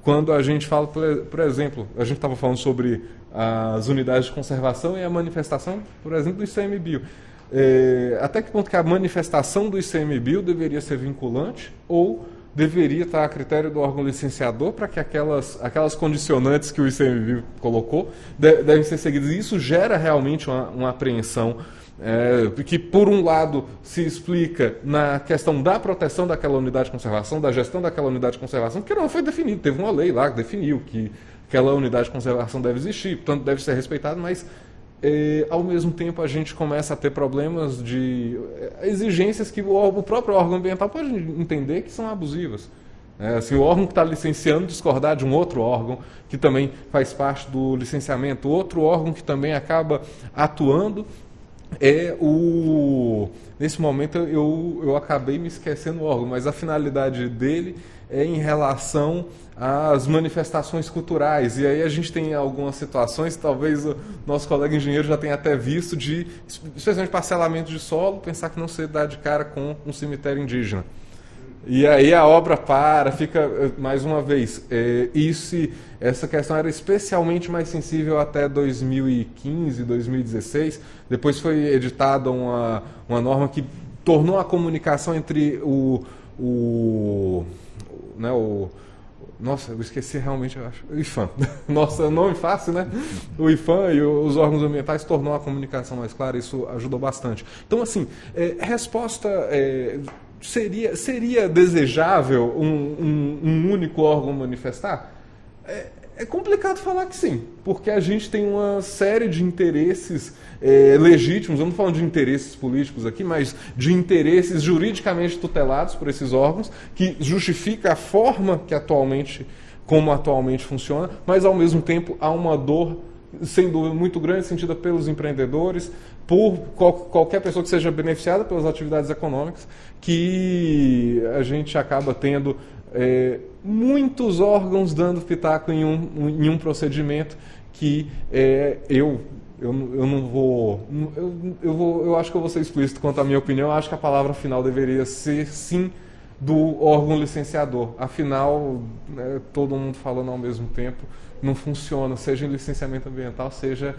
quando a gente fala, por exemplo, a gente estava falando sobre as unidades de conservação e a manifestação, por exemplo, do ICMBio. Até que ponto que a manifestação do ICMBio deveria ser vinculante ou deveria estar a critério do órgão licenciador para que aquelas condicionantes que o ICMBio colocou devem ser seguidas. E isso gera realmente uma apreensão que, por um lado, se explica na questão da proteção daquela unidade de conservação, da gestão daquela unidade de conservação, que não foi definido. Teve uma lei lá que definiu que aquela unidade de conservação deve existir, portanto deve ser respeitada, mas ao mesmo tempo a gente começa a ter problemas de exigências que o próprio órgão ambiental pode entender que são abusivas. Assim, o órgão que está licenciando discordar de um outro órgão que também faz parte do licenciamento, outro órgão que também acaba atuando nesse momento eu acabei me esquecendo o órgão, mas a finalidade dele é em relação às manifestações culturais. E aí a gente tem algumas situações, talvez o nosso colega engenheiro já tenha até visto, especialmente parcelamento de solo, pensar que não se dá de cara com um cemitério indígena. E aí a obra fica, mais uma vez, essa questão era especialmente mais sensível até 2015, 2016, depois foi editada uma norma que tornou a comunicação entre nossa, eu esqueci realmente, eu acho, o IPHAN. Nossa, nome fácil, né? O IPHAN e os órgãos ambientais tornou a comunicação mais clara, isso ajudou bastante. Então, assim, resposta... Seria desejável um único órgão manifestar? É complicado falar que sim, porque a gente tem uma série de interesses legítimos, eu não estou falando de interesses políticos aqui, mas de interesses juridicamente tutelados por esses órgãos, que justifica a forma como atualmente funciona, mas ao mesmo tempo há uma dor, sem dúvida, muito grande, sentida pelos empreendedores, por qualquer pessoa que seja beneficiada pelas atividades econômicas, que a gente acaba tendo muitos órgãos dando pitaco em um procedimento que eu acho que eu vou ser explícito quanto à minha opinião. Eu acho que a palavra final deveria ser sim do órgão licenciador. Afinal, todo mundo falando ao mesmo tempo não funciona, seja em licenciamento ambiental, seja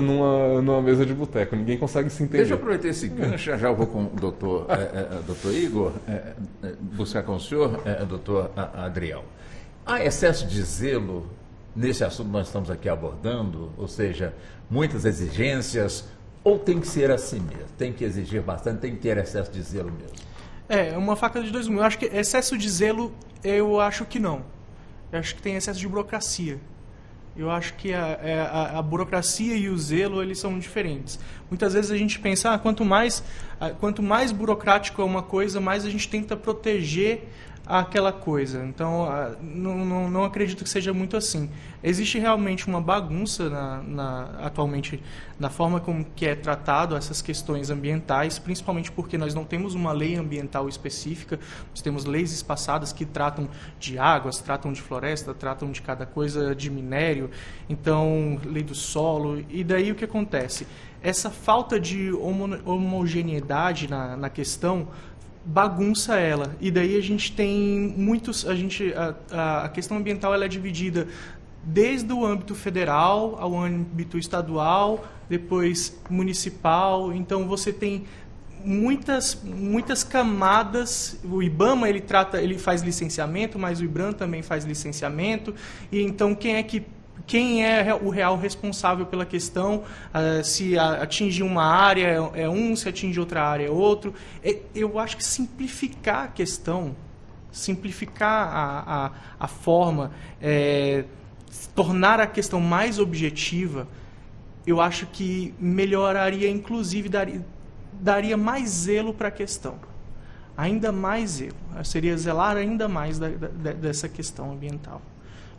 numa mesa de boteco. Ninguém consegue se entender. Deixa eu aproveitar esse gancho, já eu vou com o doutor Igor, buscar com o senhor, doutor Adriel. Há excesso de zelo nesse assunto que nós estamos aqui abordando, ou seja, muitas exigências, ou tem que ser assim mesmo? Tem que exigir bastante, tem que ter excesso de zelo mesmo? É uma faca de dois gumes. Eu acho que excesso de zelo, eu acho que não. Eu acho que tem excesso de burocracia. Eu acho que a burocracia e o zelo, eles são diferentes. Muitas vezes a gente pensa, quanto mais burocrático é uma coisa, mais a gente tenta proteger aquela coisa. Então, não acredito que seja muito assim. Existe realmente uma bagunça atualmente na forma como que é tratado essas questões ambientais, principalmente porque nós não temos uma lei ambiental específica, nós temos leis espaçadas que tratam de águas, tratam de floresta, tratam de cada coisa, de minério, então, lei do solo, e daí o que acontece? Essa falta de homogeneidade na questão bagunça ela, e daí a gente tem a questão ambiental ela é dividida desde o âmbito federal ao âmbito estadual, depois municipal, então você tem muitas camadas. O IBAMA ele faz licenciamento, mas o IBRAM também faz licenciamento, e então quem é o real responsável pela questão, se atingir uma área se atingir outra área é outro. Eu acho que simplificar a questão, simplificar a forma, tornar a questão mais objetiva, eu acho que melhoraria, inclusive daria mais zelo para a questão. Ainda mais zelo. Seria zelar ainda mais dessa questão ambiental.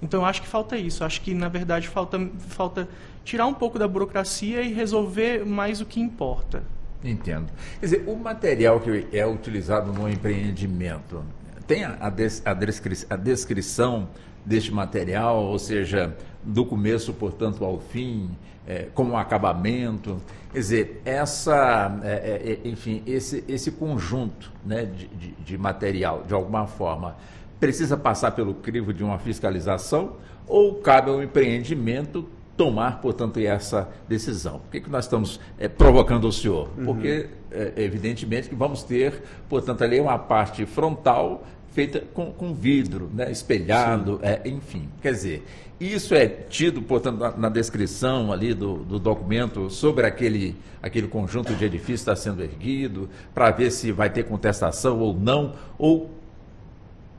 Então, eu acho que falta isso. Eu acho que, na verdade, falta tirar um pouco da burocracia e resolver mais o que importa. Entendo. Quer dizer, o material que é utilizado no empreendimento, tem a descrição deste material, ou seja, do começo, portanto, ao fim, como um acabamento. Quer dizer, enfim, esse conjunto, né, de material, de alguma forma, precisa passar pelo crivo de uma fiscalização ou cabe ao empreendimento tomar, portanto, essa decisão? Por que nós estamos provocando o senhor? Porque, evidentemente, que vamos ter, portanto, ali uma parte frontal feita com vidro, né, espelhado, enfim. Quer dizer, isso é tido, portanto, na descrição ali do documento sobre aquele conjunto de edifícios que está sendo erguido, para ver se vai ter contestação ou não, ou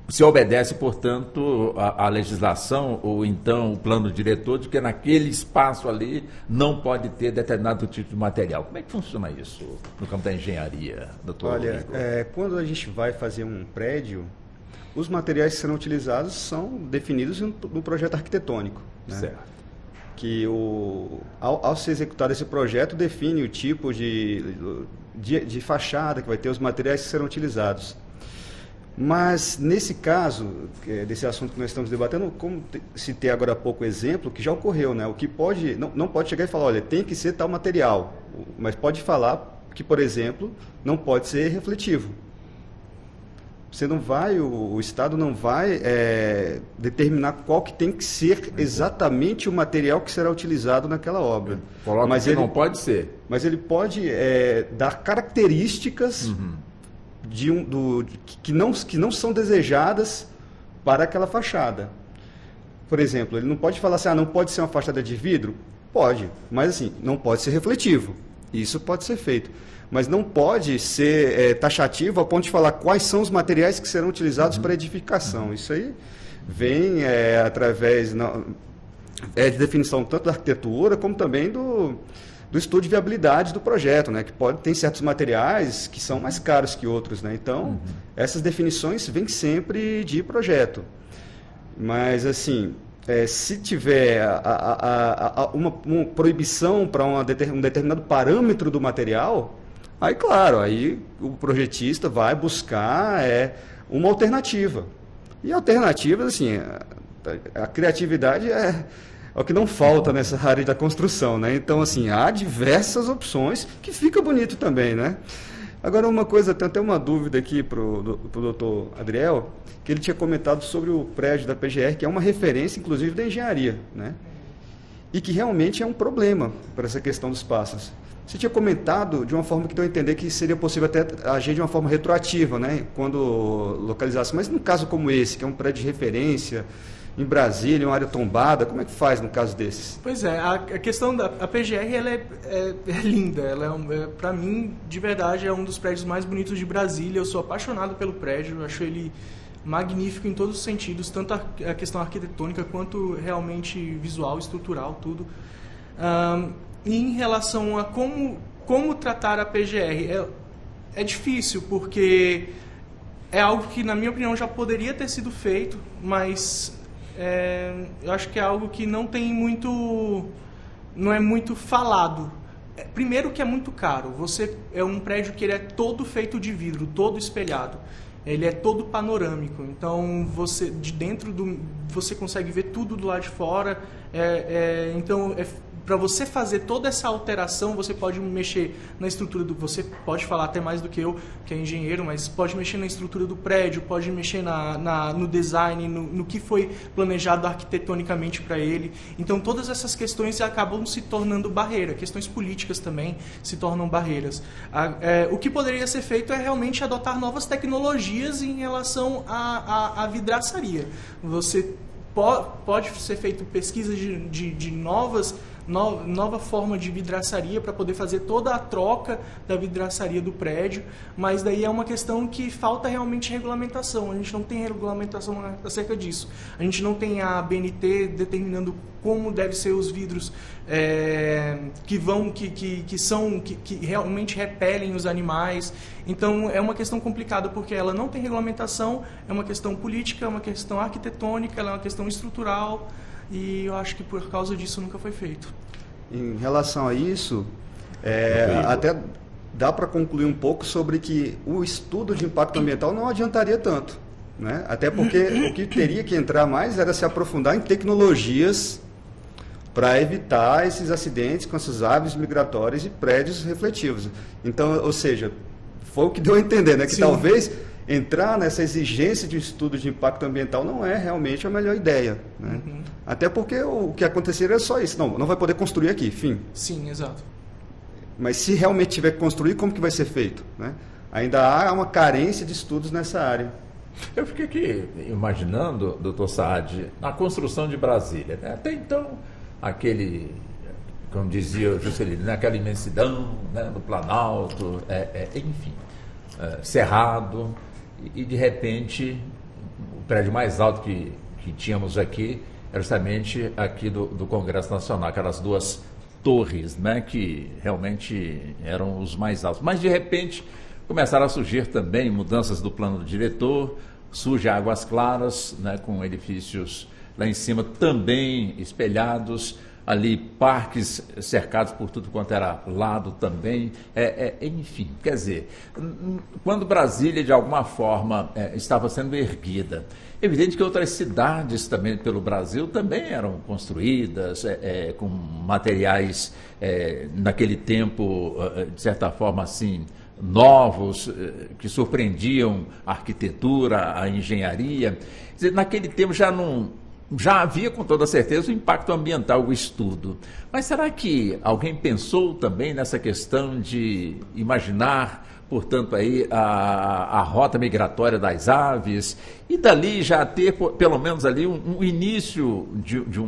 se obedece, portanto, à legislação ou então o plano diretor de que naquele espaço ali não pode ter determinado tipo de material. Como é que funciona isso no campo da engenharia, doutor? Olha, quando a gente vai fazer um prédio, os materiais que serão utilizados são definidos no projeto arquitetônico. Né? Certo. Que ao se executar esse projeto, define o tipo de fachada que vai ter, os materiais que serão utilizados. Mas, nesse caso, desse assunto que nós estamos debatendo, como citei agora há pouco o exemplo, que já ocorreu, né? O que não pode chegar e falar, olha, tem que ser tal material, mas pode falar que, por exemplo, não pode ser refletivo. Você não vai, o Estado não vai determinar qual que tem que ser exatamente o material que será utilizado naquela obra. Coloca mas que ele não pode ser. Mas ele pode dar características que não são desejadas para aquela fachada. Por exemplo, ele não pode falar assim, não pode ser uma fachada de vidro? Pode, mas assim, não pode ser refletivo. Isso pode ser feito. Mas não pode ser taxativo ao ponto de falar quais são os materiais que serão utilizados para edificação. Isso aí vem através de definição tanto da arquitetura como também do estudo de viabilidade do projeto, né? Que tem certos materiais que são mais caros que outros, né? Então, essas definições vêm sempre de projeto. Mas, assim, se tiver uma proibição para um determinado parâmetro do material, aí, claro, aí o projetista vai buscar uma alternativa. E alternativas, assim, a criatividade é o que não falta nessa área da construção, né? Então, assim, há diversas opções que fica bonito também, né? Agora, uma coisa, tem até uma dúvida aqui para o doutor Adriel, que ele tinha comentado sobre o prédio da PGR, que é uma referência, inclusive, da engenharia, né? E que realmente é um problema para essa questão dos passos. Você tinha comentado de uma forma que deu a entender que seria possível até agir de uma forma retroativa, né? Quando localizasse. Mas num caso como esse, que é um prédio de referência em Brasília, uma área tombada, como é que faz no caso desses? Pois é, a questão da PGR ela é linda, ela para mim, de verdade, é um dos prédios mais bonitos de Brasília. Eu sou apaixonado pelo prédio, eu acho ele magnífico em todos os sentidos, tanto a questão arquitetônica quanto realmente visual, estrutural, tudo. E em relação a como tratar a PGR, é difícil, porque é algo que, na minha opinião, já poderia ter sido feito, mas eu acho que é algo que não é muito falado. Primeiro que é muito caro. É um prédio que ele é todo feito de vidro, todo espelhado. Ele é todo panorâmico. Então, de dentro você consegue ver tudo do lado de fora. Então, para você fazer toda essa alteração, você pode mexer na estrutura você pode falar até mais do que eu, que é engenheiro, mas pode mexer na estrutura do prédio, pode mexer no design, no que foi planejado arquitetonicamente para ele. Então, todas essas questões acabam se tornando barreira. Questões políticas também se tornam barreiras. O que poderia ser feito é realmente adotar novas tecnologias em relação à vidraçaria. Pode ser feito pesquisa de novas nova forma de vidraçaria para poder fazer toda a troca da vidraçaria do prédio, mas daí é uma questão que falta realmente regulamentação. A gente não tem regulamentação acerca disso. A gente não tem a ABNT determinando como devem ser os vidros que realmente repelem os animais. Então é uma questão complicada porque ela não tem regulamentação, é uma questão política, é uma questão arquitetônica, ela é uma questão estrutural, e eu acho que por causa disso nunca foi feito. Em relação a isso, até dá para concluir um pouco sobre que o estudo de impacto ambiental não adiantaria tanto, né? Até porque o que teria que entrar mais era se aprofundar em tecnologias para evitar esses acidentes com essas aves migratórias e prédios refletivos. Então, ou seja, foi o que deu a entender, né? Que Sim. Talvez entrar nessa exigência de estudo de impacto ambiental não é realmente a melhor ideia, né? Uhum. Até porque o que aconteceria é só isso. Não vai poder construir aqui, fim. Sim, exato. Mas se realmente tiver que construir, como que vai ser feito, né? Ainda há uma carência de estudos nessa área. Eu fiquei aqui imaginando, doutor Saad, a construção de Brasília, né? Até então, como dizia o Juscelino, né? Aquela imensidão, né? Do Planalto, enfim, Cerrado, e de repente o prédio mais alto que tínhamos aqui era justamente aqui do Congresso Nacional, aquelas duas torres, né? Que realmente eram os mais altos. Mas de repente começaram a surgir também mudanças do plano do diretor, surge Águas Claras, né? Com edifícios lá em cima também espelhados, ali parques cercados por tudo quanto era lado também, enfim, quer dizer, quando Brasília de alguma forma estava sendo erguida, evidente que outras cidades também pelo Brasil também eram construídas com materiais naquele tempo, de certa forma assim, novos, que surpreendiam a arquitetura, a engenharia. Quer dizer, naquele tempo já havia com toda certeza o impacto ambiental, o estudo. Mas será que alguém pensou também nessa questão de imaginar, portanto, aí a rota migratória das aves e dali já ter, pelo menos ali, um início de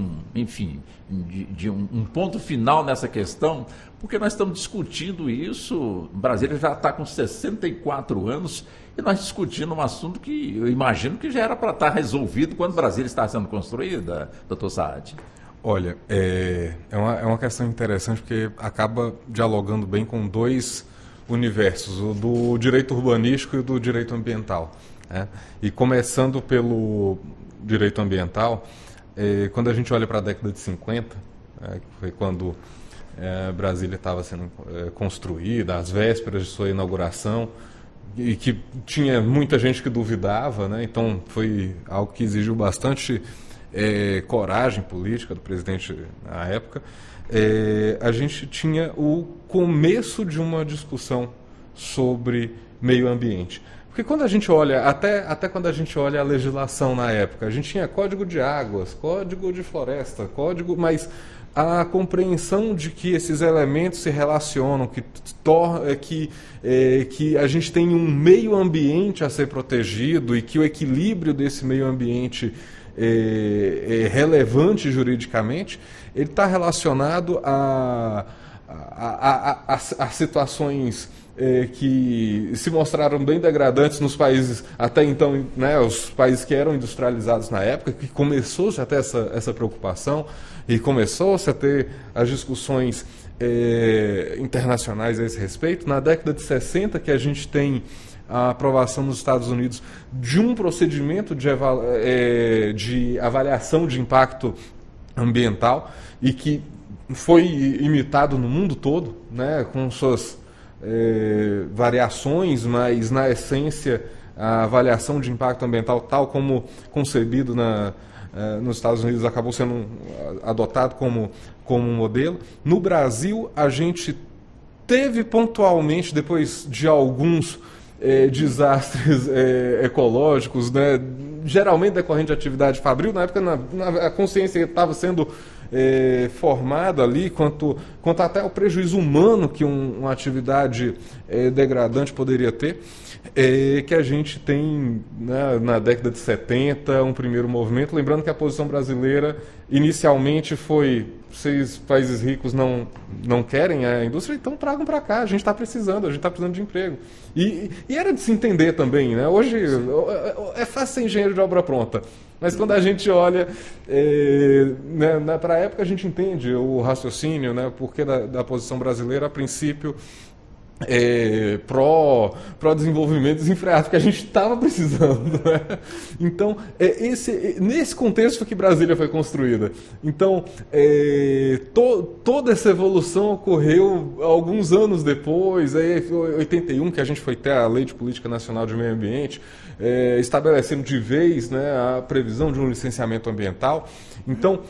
um ponto final nessa questão? Porque nós estamos discutindo isso, Brasília já está com 64 anos, e nós discutindo um assunto que eu imagino que já era para estar resolvido quando Brasília está sendo construída, doutor Saad. Olha, é uma questão interessante porque acaba dialogando bem com dois universos, o do direito urbanístico e o do direito ambiental, né? E começando pelo direito ambiental, quando a gente olha para a década de 50, que foi quando Brasília estava sendo construída, às vésperas de sua inauguração, e que tinha muita gente que duvidava, né? Então foi algo que exigiu bastante coragem política do presidente na época. A gente tinha o começo de uma discussão sobre meio ambiente. Porque quando a gente olha, até quando a gente olha a legislação na época, a gente tinha Código de Águas, Código de Floresta, mas a compreensão de que esses elementos se relacionam, que a gente tem um meio ambiente a ser protegido e que o equilíbrio desse meio ambiente é relevante juridicamente, ele está relacionado a situações que se mostraram bem degradantes nos países, até então, né, os países que eram industrializados na época, que começou-se a ter essa preocupação e começou-se a ter as discussões internacionais a esse respeito. Na década de 60, que a gente tem a aprovação nos Estados Unidos de um procedimento de avaliação de impacto ambiental e que foi imitado no mundo todo, né, com suas variações, mas na essência a avaliação de impacto ambiental tal como concebido nos Estados Unidos acabou sendo adotado como modelo. No Brasil a gente teve pontualmente, depois de alguns desastres ecológicos, né, geralmente decorrente de atividade fabril, na época a consciência estava sendo formada ali quanto até o prejuízo humano que uma atividade degradante poderia ter, que a gente tem, né, na década de 70 um primeiro movimento, lembrando que a posição brasileira inicialmente foi, vocês, países ricos, não querem a indústria, então tragam para cá, a gente está precisando de emprego. E era de se entender também, né? Hoje é fácil ser engenheiro de obra pronta, mas quando a gente olha, né, para a época a gente entende o raciocínio, né, porque da posição brasileira, a princípio, pró-desenvolvimento desenfreado, que a gente estava precisando. Né? Então, nesse contexto que Brasília foi construída. Então, toda essa evolução ocorreu alguns anos depois, aí foi 81 que a gente foi ter a Lei de Política Nacional de Meio Ambiente, estabelecendo de vez, né, a previsão de um licenciamento ambiental. Então,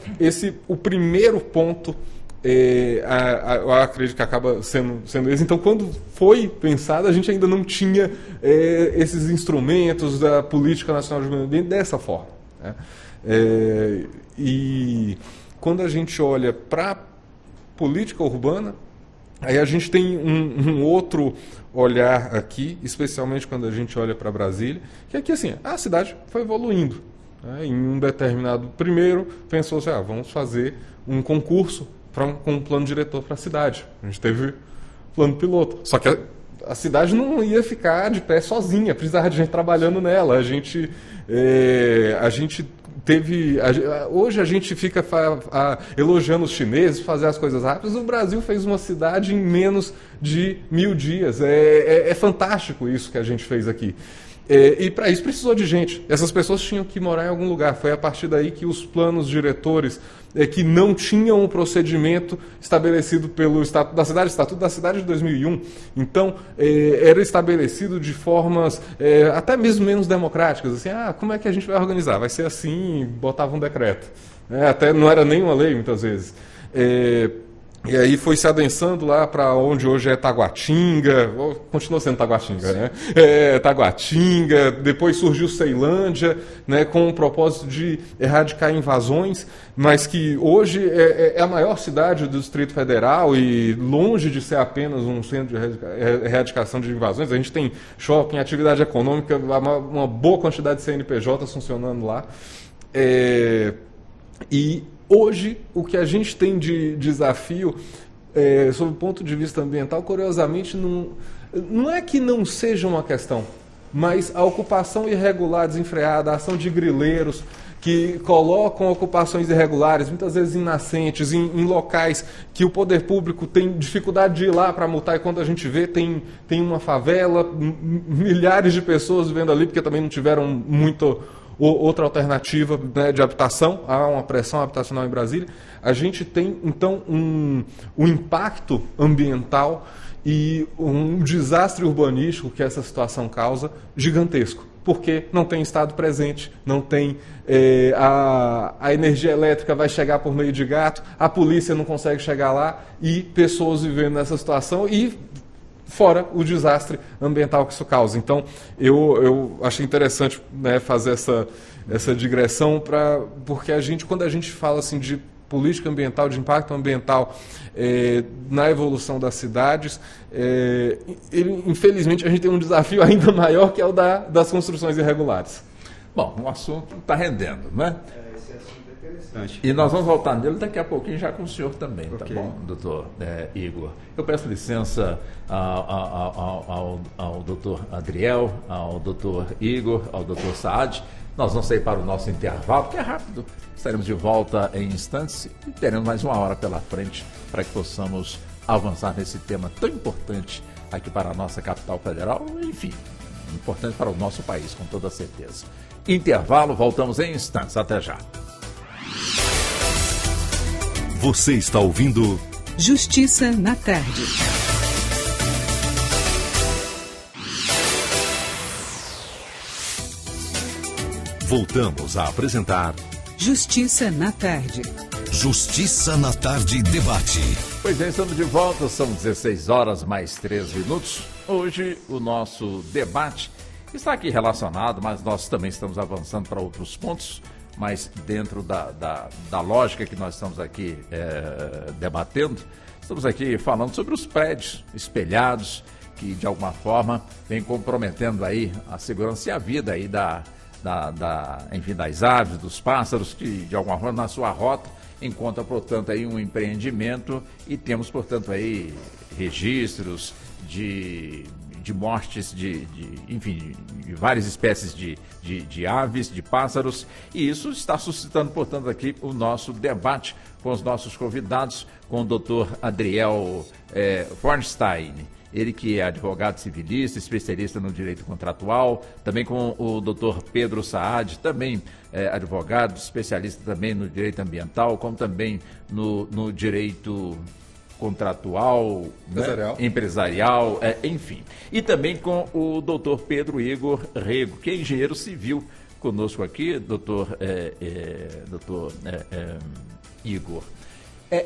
o primeiro ponto, eu acredito que acaba sendo esse. Então, quando foi pensado, a gente ainda não tinha esses instrumentos da Política Nacional de Meio Ambiente dessa forma. Né? E quando a gente olha para a política urbana, aí a gente tem um outro olhar aqui, especialmente quando a gente olha para Brasília, que é que assim, a cidade foi evoluindo. Né? Em um determinado, primeiro, pensou-se, vamos fazer um concurso com um plano diretor para a cidade. A gente teve plano piloto. Só que a cidade não ia ficar de pé sozinha, precisava de gente trabalhando nela. A gente teve... Hoje a gente fica elogiando os chineses, fazer as coisas rápidas. O Brasil fez uma cidade em menos de 1000 dias. É fantástico isso que a gente fez aqui. E para isso precisou de gente. Essas pessoas tinham que morar em algum lugar. Foi a partir daí que os planos diretores, que não tinham um procedimento estabelecido pelo Estatuto da Cidade de 2001, então era estabelecido de formas até mesmo menos democráticas. Assim, como é que a gente vai organizar? Vai ser assim, botava um decreto. Até não era nem uma lei, muitas vezes. E aí foi se adensando lá para onde hoje é Taguatinga, continua sendo Taguatinga, né? Taguatinga, depois surgiu Ceilândia, né, com o propósito de erradicar invasões, mas que hoje é a maior cidade do Distrito Federal e longe de ser apenas um centro de erradicação de invasões. A gente tem shopping, atividade econômica, uma boa quantidade de CNPJs funcionando lá. E hoje, o que a gente tem de desafio, sob o ponto de vista ambiental, curiosamente, não é que não seja uma questão, mas a ocupação irregular, desenfreada, a ação de grileiros que colocam ocupações irregulares, muitas vezes em nascentes, em locais que o poder público tem dificuldade de ir lá para multar, e quando a gente vê, tem uma favela, milhares de pessoas vivendo ali, porque também não tiveram outra alternativa, né, de habitação, há uma pressão habitacional em Brasília. A gente tem, então, um impacto ambiental e um desastre urbanístico que essa situação causa gigantesco, porque não tem Estado presente, não tem a energia elétrica vai chegar por meio de gato, a polícia não consegue chegar lá e pessoas vivendo nessa situação e fora o desastre ambiental que isso causa. Então, eu achei interessante, né, fazer essa digressão, porque quando a gente fala assim, de política ambiental, de impacto ambiental na evolução das cidades, infelizmente a gente tem um desafio ainda maior, que é o das construções irregulares. Bom, o assunto está rendendo, né? Esse assunto é interessante. E nós vamos voltar nele daqui a pouquinho, já com o senhor também, Okay. Tá bom, doutor Igor? Eu peço licença ao doutor Adriel, ao doutor Igor, ao doutor Saad. Nós vamos sair para o nosso intervalo, que é rápido. Estaremos de volta em instantes e teremos mais uma hora pela frente para que possamos avançar nesse tema tão importante aqui para a nossa capital federal, enfim, importante para o nosso país, com toda certeza. Intervalo, voltamos em instantes. Até já. Você está ouvindo Justiça na Tarde. Voltamos a apresentar Justiça na Tarde. Justiça na Tarde Debate. Pois é, estamos de volta, são 16 horas mais 3 minutos. Hoje o nosso debate está aqui relacionado, mas nós também estamos avançando para outros pontos, mas dentro da lógica que nós estamos aqui debatendo. Estamos aqui falando sobre os prédios espelhados, que de alguma forma vem comprometendo aí a segurança e a vida aí enfim, das aves, dos pássaros, que de alguma forma na sua rota encontra, portanto, aí um empreendimento e temos, portanto, aí registros de mortes enfim, de várias espécies de aves, de pássaros, e isso está suscitando, portanto, aqui o nosso debate com os nossos convidados, com o Dr. Adriel Fornstein, ele que é advogado civilista, especialista no direito contratual, também com o Dr. Pedro Saad, também advogado, especialista também no direito ambiental, como também no direito contratual, empresarial, enfim. E também com o doutor Pedro Igor Rego, que é engenheiro civil, conosco aqui, doutor Igor.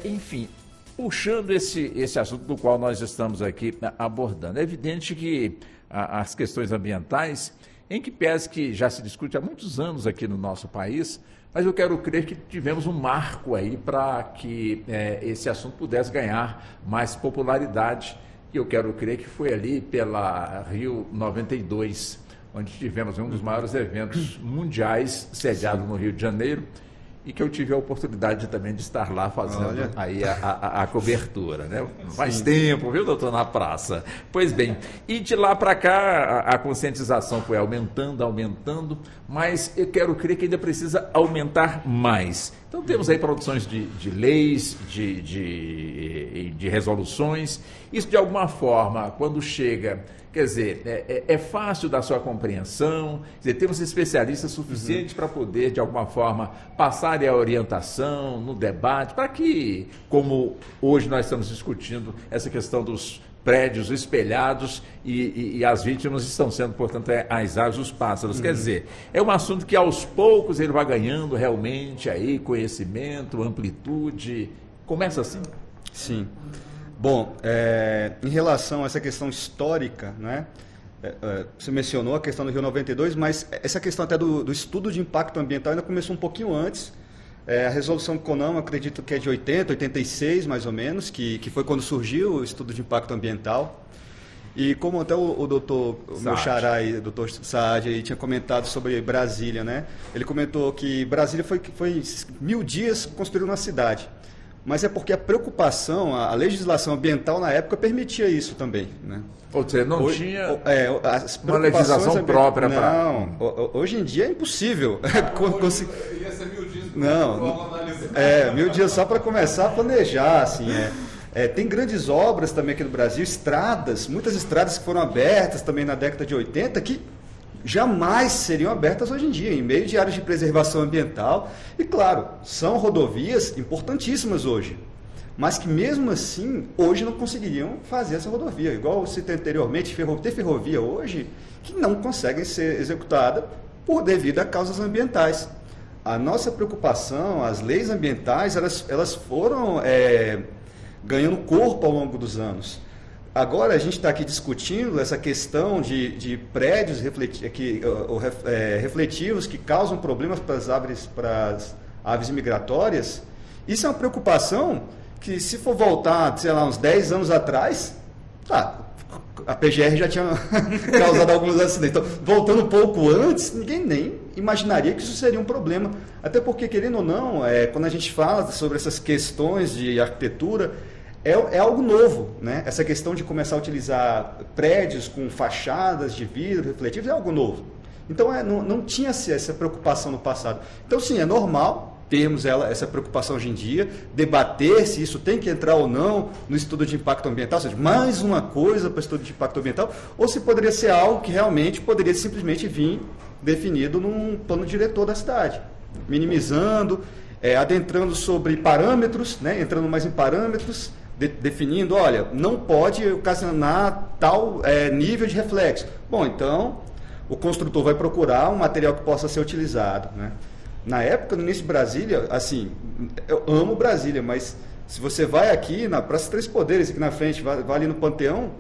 Enfim, puxando esse assunto do qual nós estamos aqui abordando, é evidente que as questões ambientais, em que pese que já se discute há muitos anos aqui no nosso país, mas eu quero crer que tivemos um marco aí para que esse assunto pudesse ganhar mais popularidade. E eu quero crer que foi ali pela Rio 92, onde tivemos um dos maiores eventos mundiais sediado no Rio de Janeiro, e que eu tive a oportunidade também de estar lá fazendo aí a cobertura, né? Faz tempo, viu, doutor, na praça? Pois bem, e de lá para cá a conscientização foi aumentando, mas eu quero crer que ainda precisa aumentar mais. Então temos aí produções de leis, de resoluções, isso de alguma forma, quando chega... Quer dizer, é fácil da sua compreensão, quer dizer, temos especialistas suficientes para poder, de alguma forma, passar a orientação no debate, para que, como hoje nós estamos discutindo, essa questão dos prédios espelhados e as vítimas estão sendo, portanto, as aves, os pássaros. Quer dizer, é um assunto que aos poucos ele vai ganhando realmente aí conhecimento, amplitude. Começa assim? Sim. Bom, em relação a essa questão histórica, né, você mencionou a questão do Rio 92, mas essa questão até do estudo de impacto ambiental ainda começou um pouquinho antes. A resolução CONAMA, acredito que é de 86 mais ou menos, que foi quando surgiu o estudo de impacto ambiental. E como até o doutor, o meu xará, o doutor Saad, aí, tinha comentado sobre Brasília, né? Ele comentou que Brasília foi 1000 dias construindo uma cidade. Mas é porque a preocupação, a legislação ambiental na época permitia isso também, né? Ou seja, não tinha uma legislação própria para... Não, hoje em dia é impossível. Ia ser 1000 dias. Não, 1000 dias só para começar a planejar, assim, tem grandes obras também aqui no Brasil, estradas, muitas estradas que foram abertas também na década de 80, que jamais seriam abertas hoje em dia, em meio de áreas de preservação ambiental. E, claro, são rodovias importantíssimas hoje, mas que, mesmo assim, hoje não conseguiriam fazer essa rodovia. Igual eu citei anteriormente, tem ferrovia hoje que não conseguem ser executada devido a causas ambientais. A nossa preocupação, as leis ambientais, elas foram ganhando corpo ao longo dos anos. Agora a gente está aqui discutindo essa questão de prédios refletivos que causam problemas para as aves migratórias. Isso é uma preocupação que, se for voltar, sei lá, uns 10 anos atrás, a PGR já tinha causado alguns acidentes. Então, voltando um pouco antes, ninguém nem imaginaria que isso seria um problema. Até porque, querendo ou não, quando a gente fala sobre essas questões de arquitetura, é algo novo, né? Essa questão de começar a utilizar prédios com fachadas de vidro refletivos é algo novo. Então, não tinha essa preocupação no passado. Então, sim, é normal termos essa preocupação hoje em dia, debater se isso tem que entrar ou não no estudo de impacto ambiental, ou seja, mais uma coisa para o estudo de impacto ambiental, ou se poderia ser algo que realmente poderia simplesmente vir definido num plano diretor da cidade, minimizando, adentrando sobre parâmetros, né? Entrando mais em parâmetros, definindo, olha, não pode ocasionar tal nível de reflexo. Bom, então, o construtor vai procurar um material que possa ser utilizado, né? Na época, no início de Brasília, assim, eu amo Brasília, mas se você vai aqui na Praça Três Poderes, aqui na frente, vai ali no Panteão,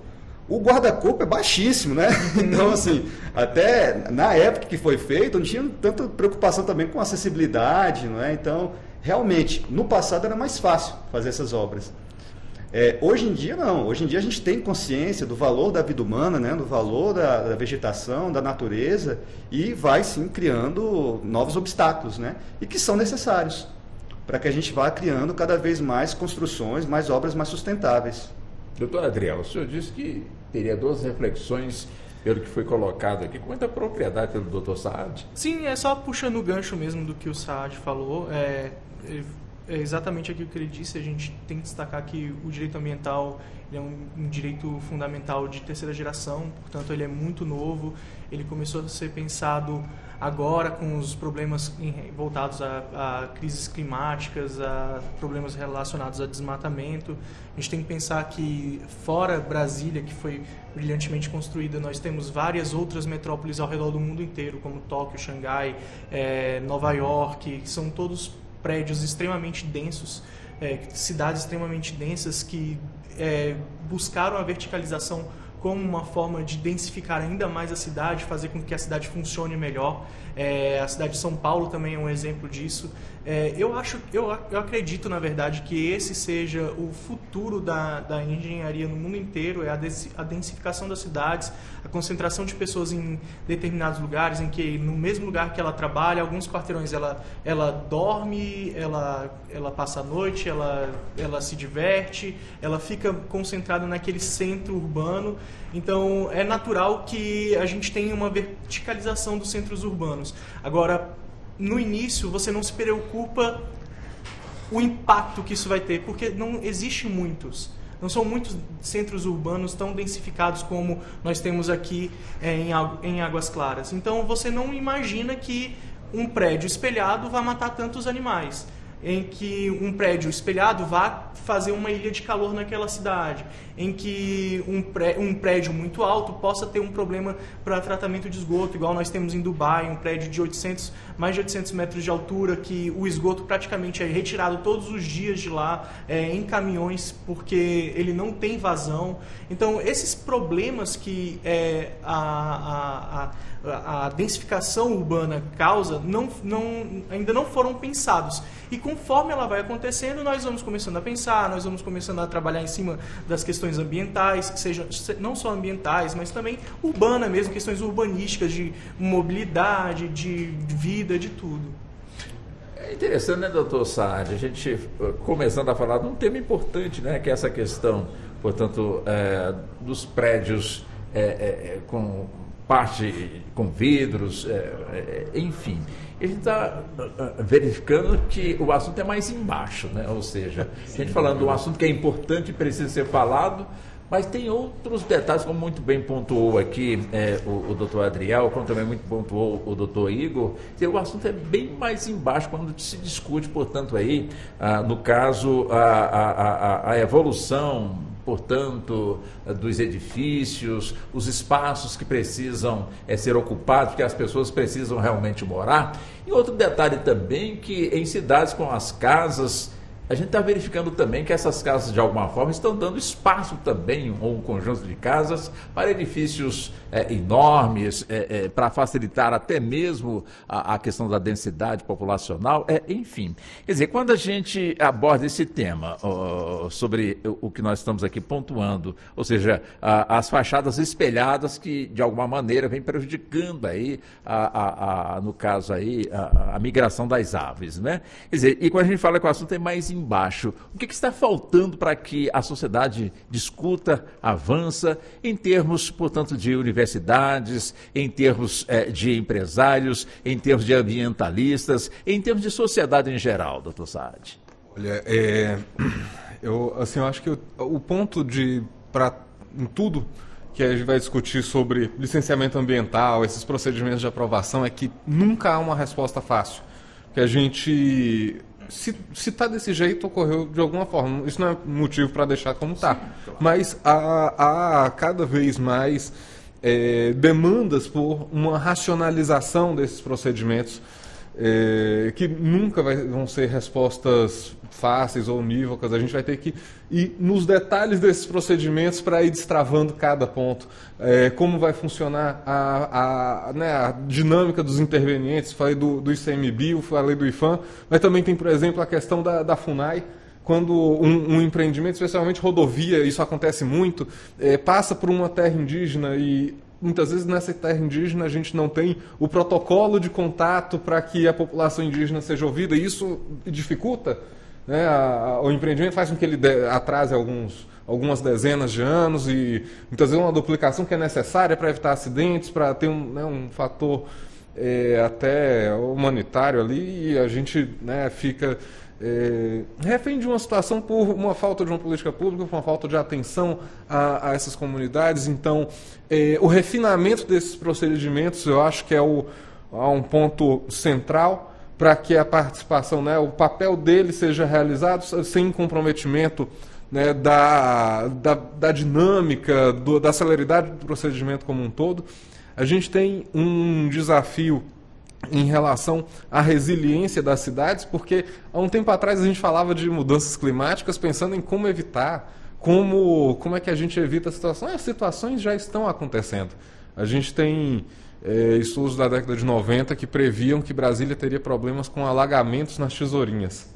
o guarda-corpo é baixíssimo, né? Então, assim, até na época que foi feito, não tinha tanta preocupação também com acessibilidade, não é? Então, realmente, no passado era mais fácil fazer essas obras. Hoje em dia não, hoje em dia a gente tem consciência do valor da vida humana, né, do valor da vegetação, da natureza, e vai sim criando novos obstáculos, né, e que são necessários para que a gente vá criando cada vez mais construções, mais obras mais sustentáveis. Doutor Adriel, o senhor disse que teria 2 reflexões pelo que foi colocado aqui, com muita propriedade pelo doutor Saad. Sim, é só puxando o gancho mesmo do que o Saad falou. É exatamente aquilo que ele disse. A gente tem que destacar que o direito ambiental é um direito fundamental de terceira geração, portanto ele é muito novo, ele começou a ser pensado agora com os problemas voltados a crises climáticas, a problemas relacionados a desmatamento. A gente tem que pensar que fora Brasília, que foi brilhantemente construída, nós temos várias outras metrópoles ao redor do mundo inteiro, como Tóquio, Xangai, Nova York, que são todos prédios extremamente densos, cidades extremamente densas que buscaram a verticalização como uma forma de densificar ainda mais a cidade, fazer com que a cidade funcione melhor. A cidade de São Paulo também é um exemplo disso. Eu acredito, na verdade, que esse seja o futuro da engenharia no mundo inteiro, a densificação das cidades, a concentração de pessoas em determinados lugares, em que no mesmo lugar que ela trabalha, alguns quarteirões ela dorme, ela passa a noite, ela se diverte, ela fica concentrada naquele centro urbano. Então é natural que a gente tenha uma verticalização dos centros urbanos. Agora, no início, você não se preocupa o impacto que isso vai ter, porque não existe muitos. Não são muitos centros urbanos tão densificados como nós temos aqui em Águas Claras. Então, você não imagina que um prédio espelhado vai matar tantos animais, em que um prédio espelhado vá fazer uma ilha de calor naquela cidade, em que um prédio muito alto possa ter um problema para tratamento de esgoto, igual nós temos em Dubai, um prédio de mais de 800 metros de altura, que o esgoto praticamente é retirado todos os dias de lá, em caminhões, porque ele não tem vazão. Então, esses problemas que a densificação urbana causa ainda não foram pensados. E conforme ela vai acontecendo, nós vamos começando a pensar, nós vamos começando a trabalhar em cima das questões ambientais, que sejam não só ambientais, mas também urbana mesmo, questões urbanísticas, de mobilidade, de vida, de tudo. É interessante, né, doutor Saad, a gente começando a falar de um tema importante, né, que é essa questão, portanto, dos prédios com parte com vidros, enfim. A gente está verificando que o assunto é mais embaixo, né? Ou seja, a gente falando de um assunto que é importante e precisa ser falado, mas tem outros detalhes, como muito bem pontuou aqui o doutor Adriel, como também muito pontuou o doutor Igor. O assunto é bem mais embaixo quando se discute, portanto, aí, no caso, a evolução, portanto, dos edifícios, os espaços que precisam ser ocupados, que as pessoas precisam realmente morar. E outro detalhe também, que em cidades com as casas, a gente está verificando também que essas casas, de alguma forma, estão dando espaço também, ou um conjunto de casas, para edifícios enormes, para facilitar até mesmo a questão da densidade populacional, enfim. Quer dizer, quando a gente aborda esse tema, sobre o que nós estamos aqui pontuando, ou seja, as fachadas espelhadas que, de alguma maneira, vem prejudicando aí, no caso aí, a migração das aves, né? Quer dizer, e quando a gente fala que o assunto é mais embaixo, o que está faltando para que a sociedade discuta, avança, em termos, portanto, de universidades, em termos de empresários, em termos de ambientalistas, em termos de sociedade em geral, doutor Saad? Olha, eu acho que o ponto em tudo que a gente vai discutir sobre licenciamento ambiental, esses procedimentos de aprovação, é que nunca há uma resposta fácil. Que a gente... Se está desse jeito, ocorreu de alguma forma. Isso não é motivo para deixar como está. Claro. Mas há cada vez mais demandas por uma racionalização desses procedimentos, que nunca vão ser respostas fáceis ou unívocas. A gente vai ter que ir nos detalhes desses procedimentos para ir destravando cada ponto. Como vai funcionar a dinâmica dos intervenientes. Falei do ICMBio, falei do IFAM, mas também tem, por exemplo, a questão da FUNAI, quando um empreendimento, especialmente rodovia, isso acontece muito, passa por uma terra indígena e muitas vezes nessa terra indígena a gente não tem o protocolo de contato para que a população indígena seja ouvida, e isso dificulta, né, o empreendimento, faz com que ele atrase algumas dezenas de anos, e muitas vezes uma duplicação que é necessária para evitar acidentes, para ter um fator até humanitário ali, e a gente, né, fica refém de uma situação por uma falta de uma política pública, por uma falta de atenção a essas comunidades. Então, o refinamento desses procedimentos, eu acho que é um ponto central para que a participação, né, o papel dele seja realizado sem comprometimento, né, da dinâmica, da celeridade do procedimento como um todo. A gente tem um desafio em relação à resiliência das cidades, porque há um tempo atrás a gente falava de mudanças climáticas pensando em como evitar, como é que a gente evita a situação. As situações já estão acontecendo. A gente tem estudos da década de 90 que previam que Brasília teria problemas com alagamentos nas Tesourinhas.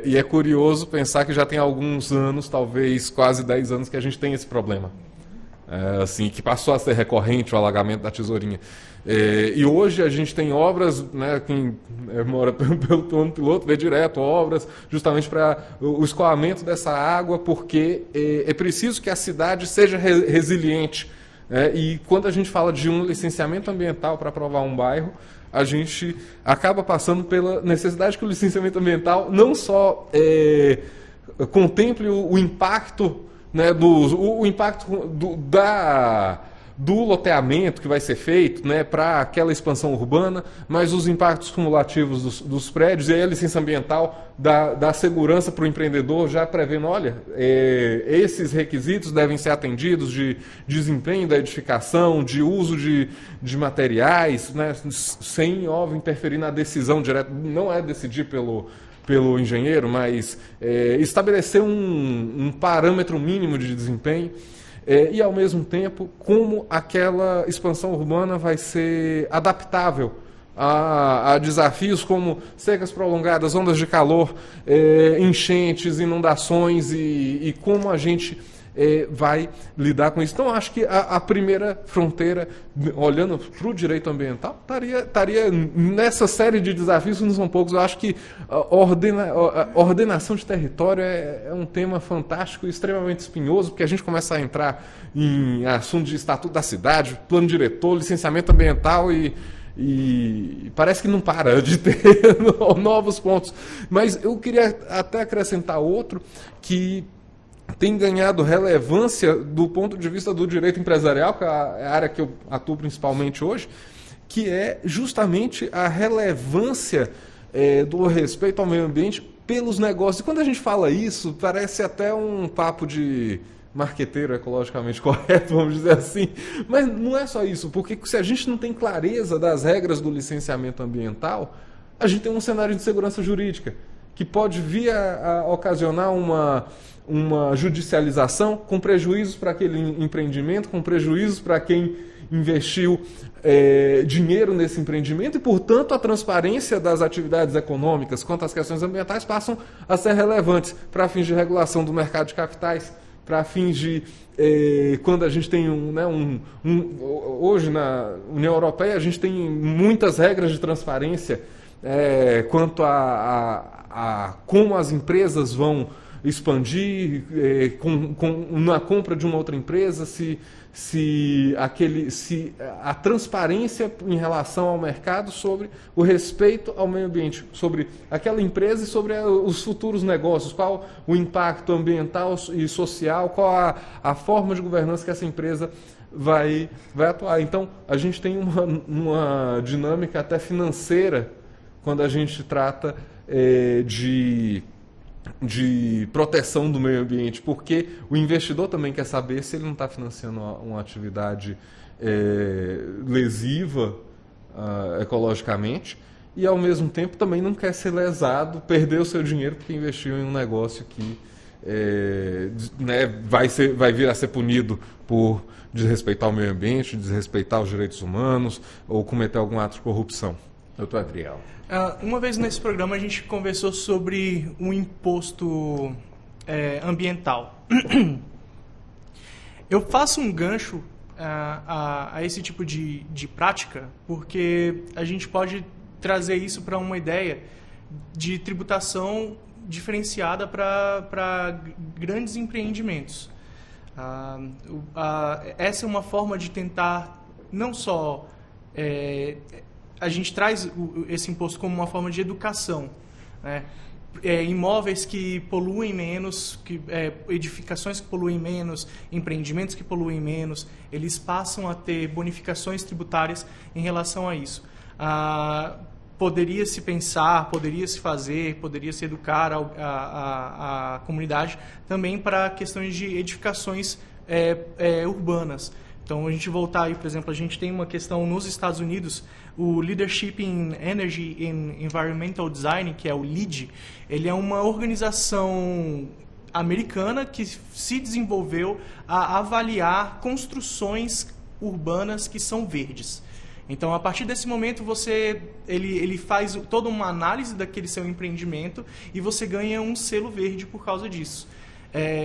E é curioso pensar que já tem alguns anos, talvez quase 10 anos, que a gente tem esse problema. Assim, que passou a ser recorrente o alagamento da Tesourinha. E hoje a gente tem obras, né, quem mora pelo plano piloto vê direto obras justamente para o escoamento dessa água, porque é preciso que a cidade seja resiliente. E quando a gente fala de um licenciamento ambiental para aprovar um bairro, a gente acaba passando pela necessidade que o licenciamento ambiental não só contemple o impacto, né, o impacto do loteamento que vai ser feito, né, para aquela expansão urbana, mas os impactos cumulativos dos prédios, e aí a licença ambiental da segurança para o empreendedor, já prevendo, olha, esses requisitos devem ser atendidos de desempenho da edificação, de uso de materiais, né, sem, óbvio, interferir na decisão direta. Não é decidir pelo engenheiro, mas estabelecer um parâmetro mínimo de desempenho. E, ao mesmo tempo, como aquela expansão urbana vai ser adaptável a desafios como secas prolongadas, ondas de calor, enchentes, inundações, e como a gente vai lidar com isso. Então, acho que a primeira fronteira, olhando para o direito ambiental, estaria nessa série de desafios, que não são poucos. Eu acho que a ordenação de território é um tema fantástico e extremamente espinhoso, porque a gente começa a entrar em assuntos de estatuto da cidade, plano diretor, licenciamento ambiental, e parece que não para de ter novos pontos. Mas eu queria até acrescentar outro que tem ganhado relevância do ponto de vista do direito empresarial, que é a área que eu atuo principalmente hoje, que é justamente a relevância do respeito ao meio ambiente pelos negócios. E quando a gente fala isso, parece até um papo de marqueteiro ecologicamente correto, vamos dizer assim, mas não é só isso, porque se a gente não tem clareza das regras do licenciamento ambiental, a gente tem um cenário de insegurança jurídica, que pode vir a ocasionar uma judicialização com prejuízos para aquele empreendimento, com prejuízos para quem investiu dinheiro nesse empreendimento, e, portanto, a transparência das atividades econômicas quanto às questões ambientais passam a ser relevantes para fins de regulação do mercado de capitais, para fins de, quando a gente tem hoje na União Europeia, a gente tem muitas regras de transparência quanto a como as empresas vão expandir, na compra de uma outra empresa, se a transparência em relação ao mercado sobre o respeito ao meio ambiente, sobre aquela empresa e sobre os futuros negócios, qual o impacto ambiental e social, qual a forma de governança que essa empresa vai atuar. Então, a gente tem uma dinâmica até financeira quando a gente trata de proteção do meio ambiente, porque o investidor também quer saber se ele não está financiando uma atividade lesiva ecologicamente, e ao mesmo tempo também não quer ser lesado, perder o seu dinheiro porque investiu em um negócio que vai vir a ser punido por desrespeitar o meio ambiente, desrespeitar os direitos humanos ou cometer algum ato de corrupção. Doutor Adriel. Uma vez nesse programa a gente conversou sobre um imposto ambiental. Eu faço um gancho a esse tipo de prática porque a gente pode trazer isso para uma ideia de tributação diferenciada para grandes empreendimentos. Essa é uma forma de tentar não só... a gente traz esse imposto como uma forma de educação, né? Imóveis que poluem menos, edificações que poluem menos, empreendimentos que poluem menos, eles passam a ter bonificações tributárias em relação a isso. Poderia se pensar, poderia se fazer, poderia se educar a comunidade também para questões de edificações urbanas. Então, a gente voltar aí, por exemplo, a gente tem uma questão nos Estados Unidos, o Leadership in Energy and Environmental Design, que é o LEED, ele é uma organização americana que se desenvolveu a avaliar construções urbanas que são verdes. Então, a partir desse momento, ele faz toda uma análise daquele seu empreendimento e você ganha um selo verde por causa disso.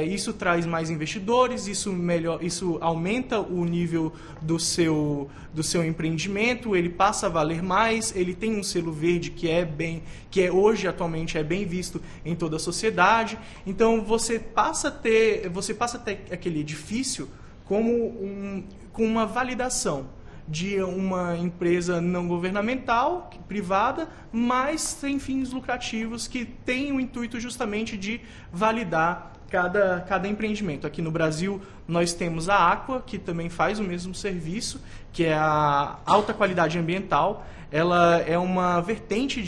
Isso traz mais investidores, isso aumenta o nível do seu empreendimento, ele passa a valer mais, ele tem um selo verde que hoje atualmente é bem visto em toda a sociedade. Então você passa a ter aquele edifício com uma validação de uma empresa não governamental, privada, mas sem fins lucrativos, que tem o intuito justamente de validar cada empreendimento. Aqui no Brasil, nós temos a Aqua, que também faz o mesmo serviço, que é a alta qualidade ambiental. Ela é uma vertente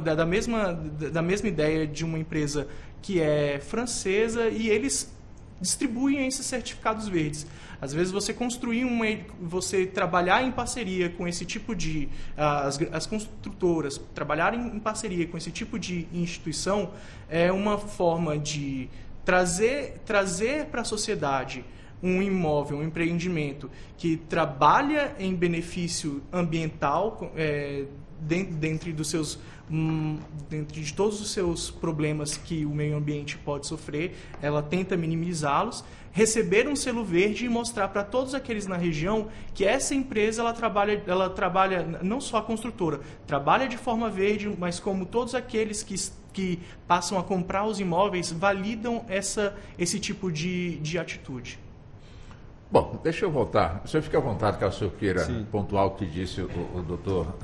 da mesma ideia de uma empresa que é francesa, e eles distribuem esses certificados verdes. Às vezes você trabalhar em parceria com esse tipo de... As construtoras trabalharem em parceria com esse tipo de instituição é uma forma de trazer para a sociedade um imóvel, um empreendimento que trabalha em benefício ambiental, dentro de todos os seus problemas que o meio ambiente pode sofrer, ela tenta minimizá-los, receber um selo verde e mostrar para todos aqueles na região que essa empresa ela trabalha, não só a construtora, trabalha de forma verde, mas como todos aqueles que passam a comprar os imóveis validam esse tipo de atitude. Bom, deixa eu voltar. O senhor fica à vontade, caso o senhor queira pontuar o que disse o doutor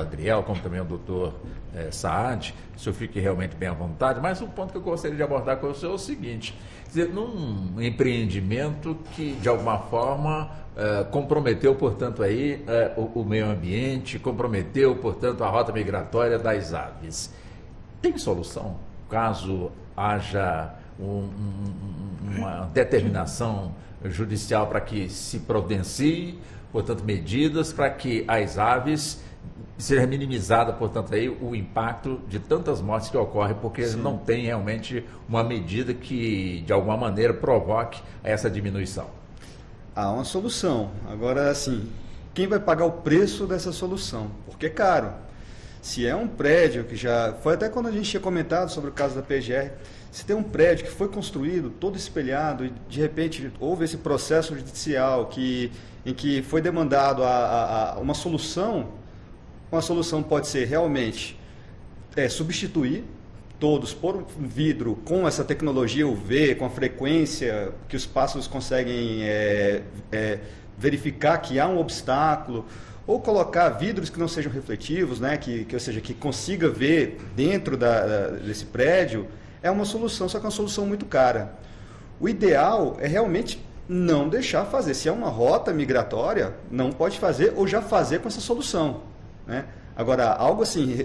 Adriel, como também o doutor Saad. O senhor fique realmente bem à vontade. Mas o ponto que eu gostaria de abordar com o senhor é o seguinte: quer dizer, num empreendimento que, de alguma forma, comprometeu, portanto, aí, o meio ambiente, comprometeu, portanto, a rota migratória das aves. Tem solução, caso haja uma determinação judicial para que se providencie, portanto, medidas para que as aves seja minimizada, portanto, aí o impacto de tantas mortes que ocorrem, porque não tem realmente uma medida que, de alguma maneira, provoque essa diminuição. Há uma solução. Agora, assim, quem vai pagar o preço dessa solução? Porque é caro. Se é um prédio que já... Foi até quando a gente tinha comentado sobre o caso da PGR. Se tem um prédio que foi construído, todo espelhado, e de repente houve esse processo judicial em que foi demandado uma solução pode ser realmente substituir todos por um vidro com essa tecnologia UV, com a frequência que os pássaros conseguem verificar que há um obstáculo, ou colocar vidros que não sejam refletivos, né, ou seja, que consiga ver dentro desse prédio. É uma solução, só que é uma solução muito cara. O ideal é realmente não deixar fazer. Se é uma rota migratória, não pode fazer ou já fazer com essa solução, né? Agora, algo assim,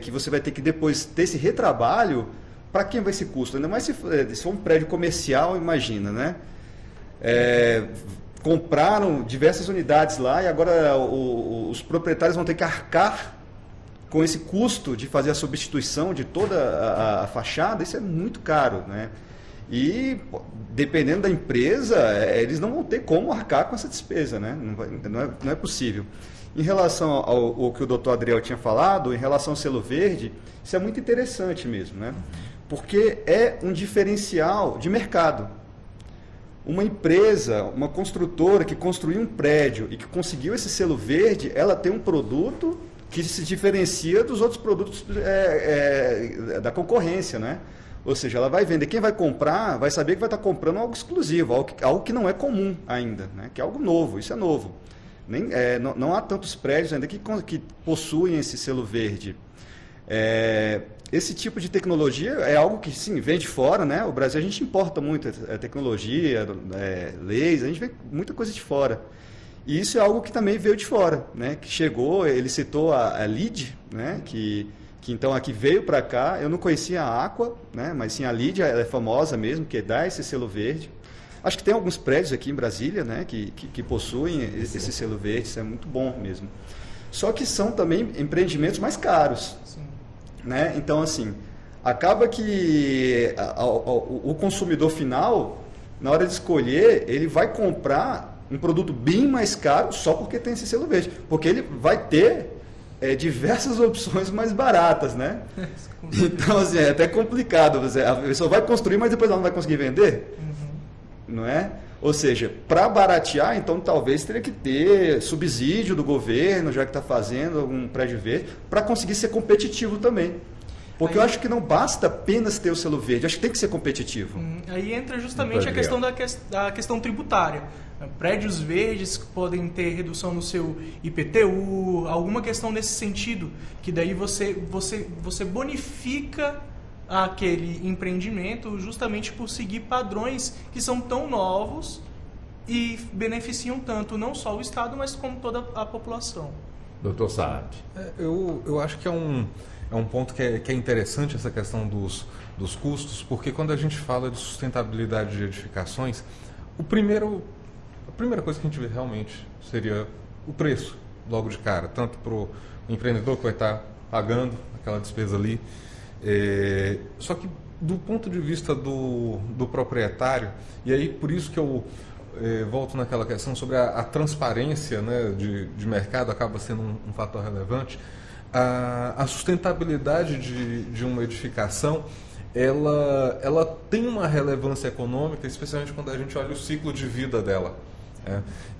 que você vai ter que depois ter esse retrabalho, para quem vai esse custo? Ainda mais se for um prédio comercial, imagina, né? Compraram diversas unidades lá e agora os proprietários vão ter que arcar com esse custo de fazer a substituição de toda a fachada. Isso é muito caro, né? E, dependendo da empresa, eles não vão ter como arcar com essa despesa, né? Não é possível. Em relação ao que o doutor Adriel tinha falado, em relação ao selo verde, isso é muito interessante mesmo, né? Porque é um diferencial de mercado. Uma empresa, uma construtora que construiu um prédio e que conseguiu esse selo verde, ela tem um produto que se diferencia dos outros produtos da concorrência, né? Ou seja, ela vai vender, quem vai comprar vai saber que vai estar comprando algo exclusivo, algo que não é comum ainda, né? Que é algo novo, isso é novo. Não há tantos prédios ainda que possuem esse selo verde. Esse tipo de tecnologia é algo que, sim, vem de fora, né? O Brasil, a gente importa muito tecnologia, leis, a gente vê muita coisa de fora. E isso é algo que também veio de fora, né? Que chegou, ele citou a LEED, né? Que então aqui veio para cá. Eu não conhecia a Aqua, né? Mas sim a LEED, ela é famosa mesmo, que dá esse selo verde. Acho que tem alguns prédios aqui em Brasília, né? Que possuem esse selo verde, isso é muito bom mesmo. Só que são também empreendimentos mais caros. Sim. Né? Então, assim, acaba que o consumidor final, na hora de escolher, ele vai comprar um produto bem mais caro só porque tem esse selo verde. Porque ele vai ter diversas opções mais baratas, né? Então, assim, é até complicado. A pessoa vai construir, mas depois ela não vai conseguir vender. Não é? Ou seja, para baratear, então talvez teria que ter subsídio do governo, já que está fazendo algum prédio verde, para conseguir ser competitivo também. Porque eu acho que não basta apenas ter o selo verde, acho que tem que ser competitivo. Aí entra justamente a questão da questão tributária. Prédios verdes podem ter redução no seu IPTU, alguma questão nesse sentido, que daí você bonifica aquele empreendimento justamente por seguir padrões que são tão novos e beneficiam tanto não só o Estado, mas como toda a população. Doutor Saad. Eu acho que é um ponto que é interessante essa questão dos custos, porque quando a gente fala de sustentabilidade de edificações, a primeira coisa que a gente vê realmente seria o preço, logo de cara, tanto para o empreendedor que vai estar pagando aquela despesa ali, só que do ponto de vista do proprietário, e aí por isso que eu volto naquela questão sobre a transparência, né, de mercado, acaba sendo um fator relevante. A sustentabilidade de uma edificação, ela tem uma relevância econômica, especialmente quando a gente olha o ciclo de vida dela.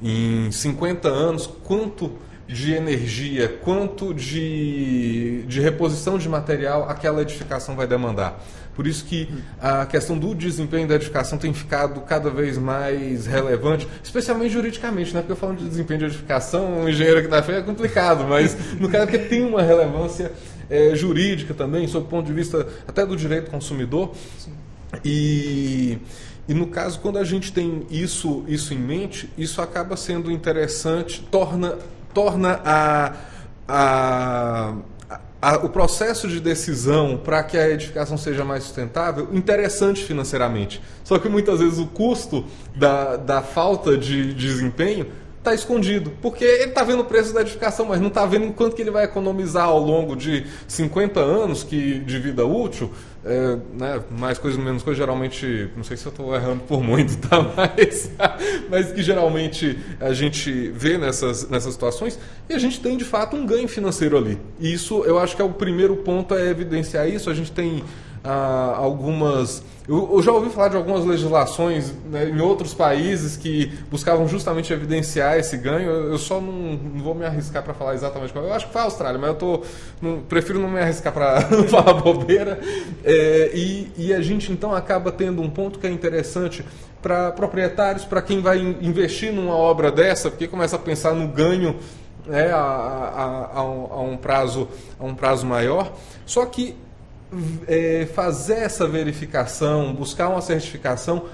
Em 50 anos, quanto de energia, quanto de reposição de material aquela edificação vai demandar. Por isso que a questão do desempenho da edificação tem ficado cada vez mais relevante, especialmente juridicamente, né? Porque eu falo de desempenho de edificação, um engenheiro que está feio é complicado, mas no caso que tem uma relevância jurídica também, sob o ponto de vista até do direito do consumidor. E no caso, quando a gente tem isso em mente, isso acaba sendo interessante, torna o processo de decisão para que a edificação seja mais sustentável interessante financeiramente. Só que muitas vezes o custo da falta de desempenho está escondido, porque ele está vendo o preço da edificação, mas não está vendo quanto que ele vai economizar ao longo de 50 anos de vida útil, né, mais coisa, menos coisa, geralmente, não sei se eu estou errando por muito, tá? mas que geralmente a gente vê nessas situações, e a gente tem de fato um ganho financeiro ali. E isso, eu acho que é o primeiro ponto, é evidenciar isso. A gente tem algumas... Eu já ouvi falar de algumas legislações, né, em outros países que buscavam justamente evidenciar esse ganho. Eu só não vou me arriscar para falar exatamente qual. Eu acho que foi a Austrália, mas prefiro não me arriscar para falar bobeira. E a gente então acaba tendo um ponto que é interessante para proprietários, para quem vai investir numa obra dessa, porque começa a pensar no ganho a um prazo maior. Só que fazer essa verificação, buscar uma certificação,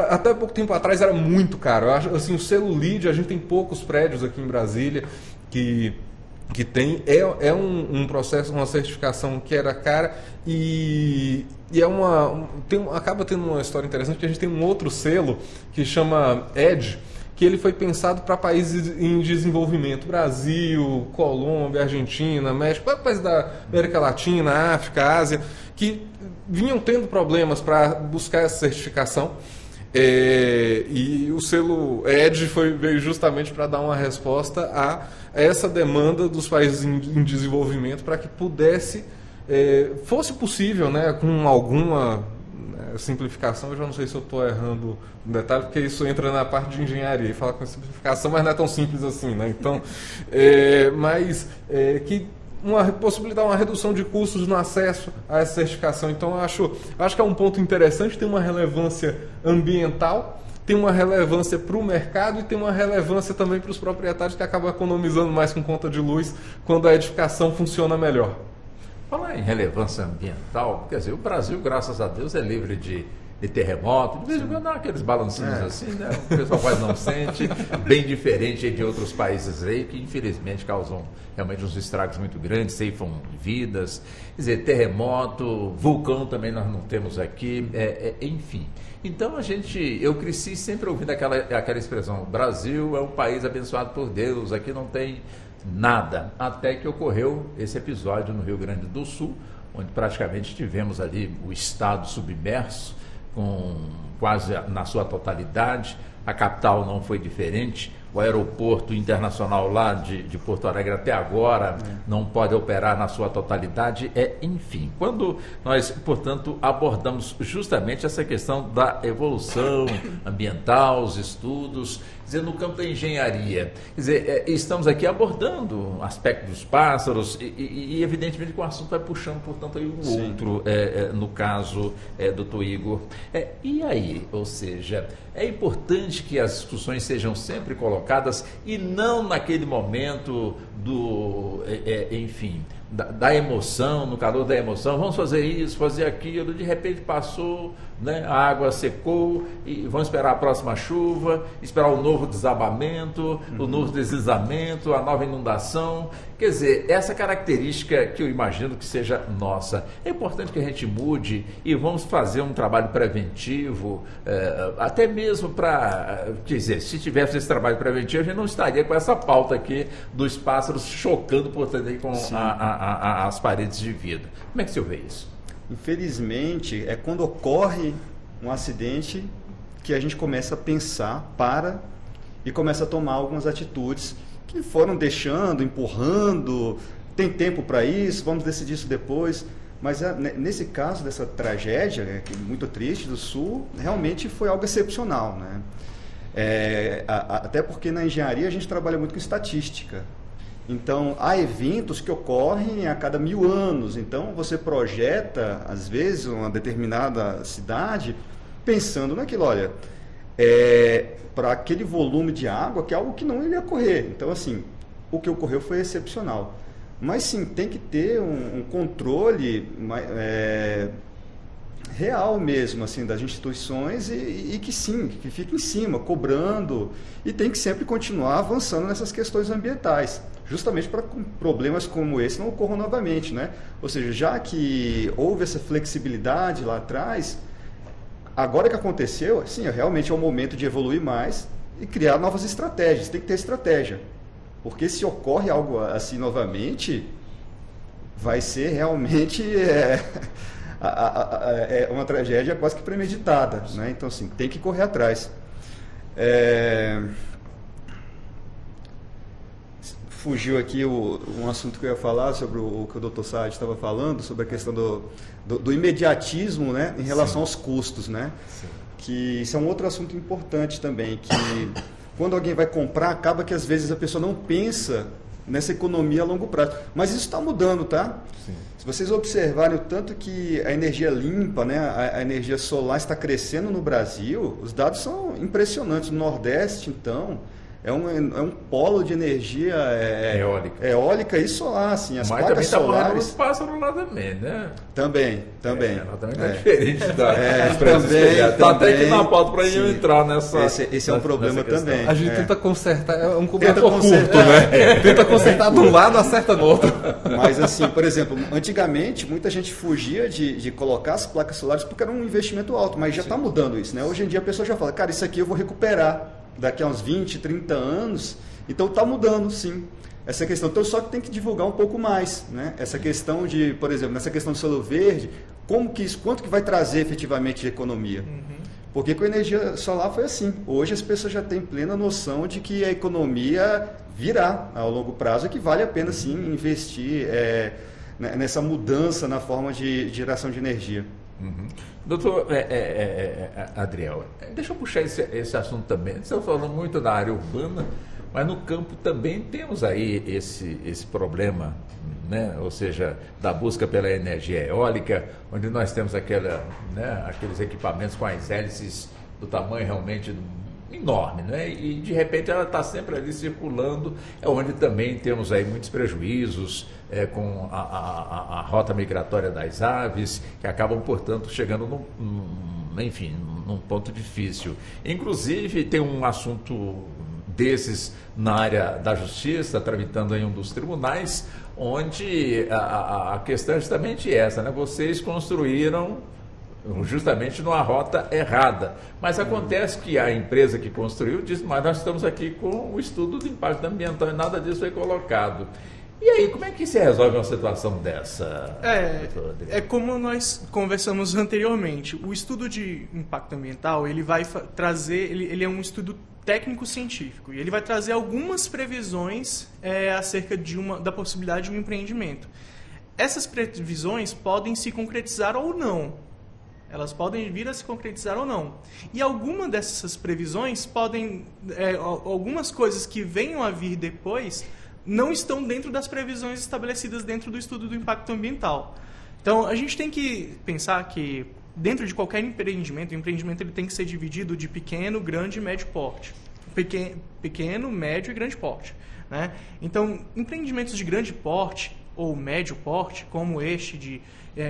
até pouco tempo atrás era muito caro. Eu acho, assim, o selo LEED, a gente tem poucos prédios aqui em Brasília que tem, um processo, uma certificação que era cara, e acaba tendo uma história interessante, que a gente tem um outro selo que chama EDGE, que ele foi pensado para países em desenvolvimento, Brasil, Colômbia, Argentina, México, países da América Latina, África, Ásia, que vinham tendo problemas para buscar essa certificação. E o selo EDGE veio justamente para dar uma resposta a essa demanda dos países em desenvolvimento para que fosse possível, né, com alguma simplificação. Eu já não sei se eu estou errando no detalhe, porque isso entra na parte de engenharia e fala com simplificação, mas não é tão simples assim, né? Então, que possibilitar uma redução de custos no acesso a essa certificação. Então, acho que é um ponto interessante, tem uma relevância ambiental, tem uma relevância para o mercado e tem uma relevância também para os proprietários, que acabam economizando mais com conta de luz quando a edificação funciona melhor. Falar em relevância ambiental, quer dizer, o Brasil, graças a Deus, é livre de terremoto, de vez em quando dá aqueles balancinhos assim, né? O pessoal quase não sente, bem diferente de outros países aí, que infelizmente causam realmente uns estragos muito grandes, ceifam vidas, quer dizer, terremoto, vulcão também nós não temos aqui, enfim. Então eu cresci sempre ouvindo aquela expressão, o Brasil é um país abençoado por Deus, aqui não tem nada, até que ocorreu esse episódio no Rio Grande do Sul, onde praticamente tivemos ali o estado submerso, quase na sua totalidade. A capital não foi diferente, o aeroporto internacional lá de Porto Alegre até agora não pode operar na sua totalidade, enfim. Quando nós, portanto, abordamos justamente essa questão da evolução ambiental, os estudos, quer dizer, no campo da engenharia, quer dizer, estamos aqui abordando o aspecto dos pássaros e evidentemente que o assunto vai puxando, portanto, aí o outro, no caso, doutor Igor. E aí, ou seja, é importante que as discussões sejam sempre colocadas e não naquele momento enfim, da emoção, no calor da emoção, vamos fazer isso, fazer aquilo, de repente passou, né, a água secou e vamos esperar a próxima chuva, esperar o novo desabamento, o novo deslizamento, a nova inundação. Quer dizer, essa característica que eu imagino que seja nossa, é importante que a gente mude e vamos fazer um trabalho preventivo, até mesmo para, quer dizer, se tivesse esse trabalho preventivo, a gente não estaria com essa pauta aqui dos pássaros chocando, portanto, aí com as paredes de vidro. Como é que o senhor vê isso? Infelizmente, é quando ocorre um acidente que a gente começa a pensar, e começa a tomar algumas atitudes que foram deixando, empurrando, tem tempo para isso, vamos decidir isso depois. Mas nesse caso dessa tragédia, que é muito triste, do Sul, realmente foi algo excepcional, né? Até porque na engenharia a gente trabalha muito com estatística. Então, há eventos que ocorrem a cada 1000 anos. Então, você projeta, às vezes, uma determinada cidade pensando naquilo. Olha, para aquele volume de água, que é algo que não iria ocorrer. Então, assim, o que ocorreu foi excepcional. Mas, sim, tem que ter um controle real mesmo, assim, das instituições e que fique em cima, cobrando. E tem que sempre continuar avançando nessas questões ambientais, justamente para problemas como esse não ocorram novamente, né? Ou seja, já que houve essa flexibilidade lá atrás, agora que aconteceu, assim, realmente é o momento de evoluir mais e criar novas estratégias. Tem que ter estratégia, porque se ocorre algo assim novamente, vai ser realmente uma tragédia quase que premeditada, né? Então, assim, tem que correr atrás. Fugiu aqui um assunto que eu ia falar sobre o que o Dr. Saad estava falando, sobre a questão do imediatismo, né, em relação aos custos, né? Que isso é um outro assunto importante também, que quando alguém vai comprar, acaba que às vezes a pessoa não pensa nessa economia a longo prazo. Mas isso está mudando, tá? Sim. Se vocês observarem o tanto que a energia limpa, né, a energia solar está crescendo no Brasil, os dados são impressionantes. No Nordeste, então, é um polo de energia eólica e solar, assim. As mas placas também solares... Os pássaros lá também, né? Também. Também tá diferente da também. Está até aqui na pauta para eu entrar nessa... Esse é um problema também. A gente tenta consertar, é um cobertor curto, né? Tenta consertar de um lado, acerta no outro. Mas assim, por exemplo, antigamente muita gente fugia de colocar as placas solares porque era um investimento alto, mas já está mudando isso, né? Hoje em dia a pessoa já fala, cara, isso aqui eu vou recuperar daqui a uns 20, 30 anos, então está mudando, sim, essa questão. Então, só que tem que divulgar um pouco mais, né? Essa questão por exemplo, nessa questão do selo verde, quanto que vai trazer efetivamente de economia? Porque com a energia solar foi assim. Hoje as pessoas já têm plena noção de que a economia virá ao longo prazo e que vale a pena sim investir nessa mudança na forma de geração de energia. Uhum. Doutor Adriel, deixa eu puxar esse assunto também. Você está falando muito da área urbana, mas no campo também temos aí esse problema, né? Ou seja, da busca pela energia eólica, onde nós temos aqueles equipamentos com as hélices do tamanho realmente enorme, né? E de repente ela está sempre ali circulando, onde também temos aí muitos prejuízos com a rota migratória das aves, que acabam, portanto, chegando num ponto difícil. Inclusive tem um assunto desses na área da justiça, tramitando em um dos tribunais, onde a questão é justamente essa, né? Vocês construíram justamente numa rota errada, mas acontece que a empresa que construiu diz, mas nós estamos aqui com o estudo do impacto ambiental e nada disso foi colocado. E aí, como é que se resolve uma situação dessa? É como nós conversamos anteriormente, o estudo de impacto ambiental, ele vai trazer, ele é um estudo técnico-científico, e ele vai trazer algumas previsões acerca da possibilidade de um empreendimento. Essas previsões podem se concretizar ou não. Elas podem vir a se concretizar ou não. E alguma dessas previsões algumas coisas que venham a vir depois não estão dentro das previsões estabelecidas dentro do estudo do impacto ambiental. Então, a gente tem que pensar que dentro de qualquer empreendimento, o empreendimento ele tem que ser dividido de pequeno, grande e médio porte. Pequeno, médio e grande porte, né? Então, empreendimentos de grande porte ou médio porte, como este de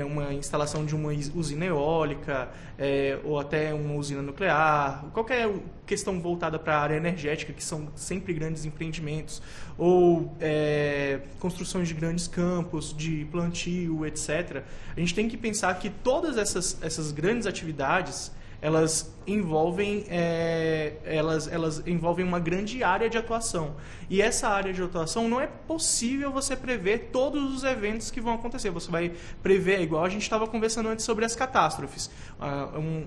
uma instalação de uma usina eólica ou até uma usina nuclear, qualquer questão voltada para a área energética, que são sempre grandes empreendimentos, ou construções de grandes campos, de plantio, etc. A gente tem que pensar que todas essas grandes atividades elas envolvem uma grande área de atuação. E essa área de atuação não é possível você prever todos os eventos que vão acontecer. Você vai prever, igual a gente estava conversando antes sobre as catástrofes.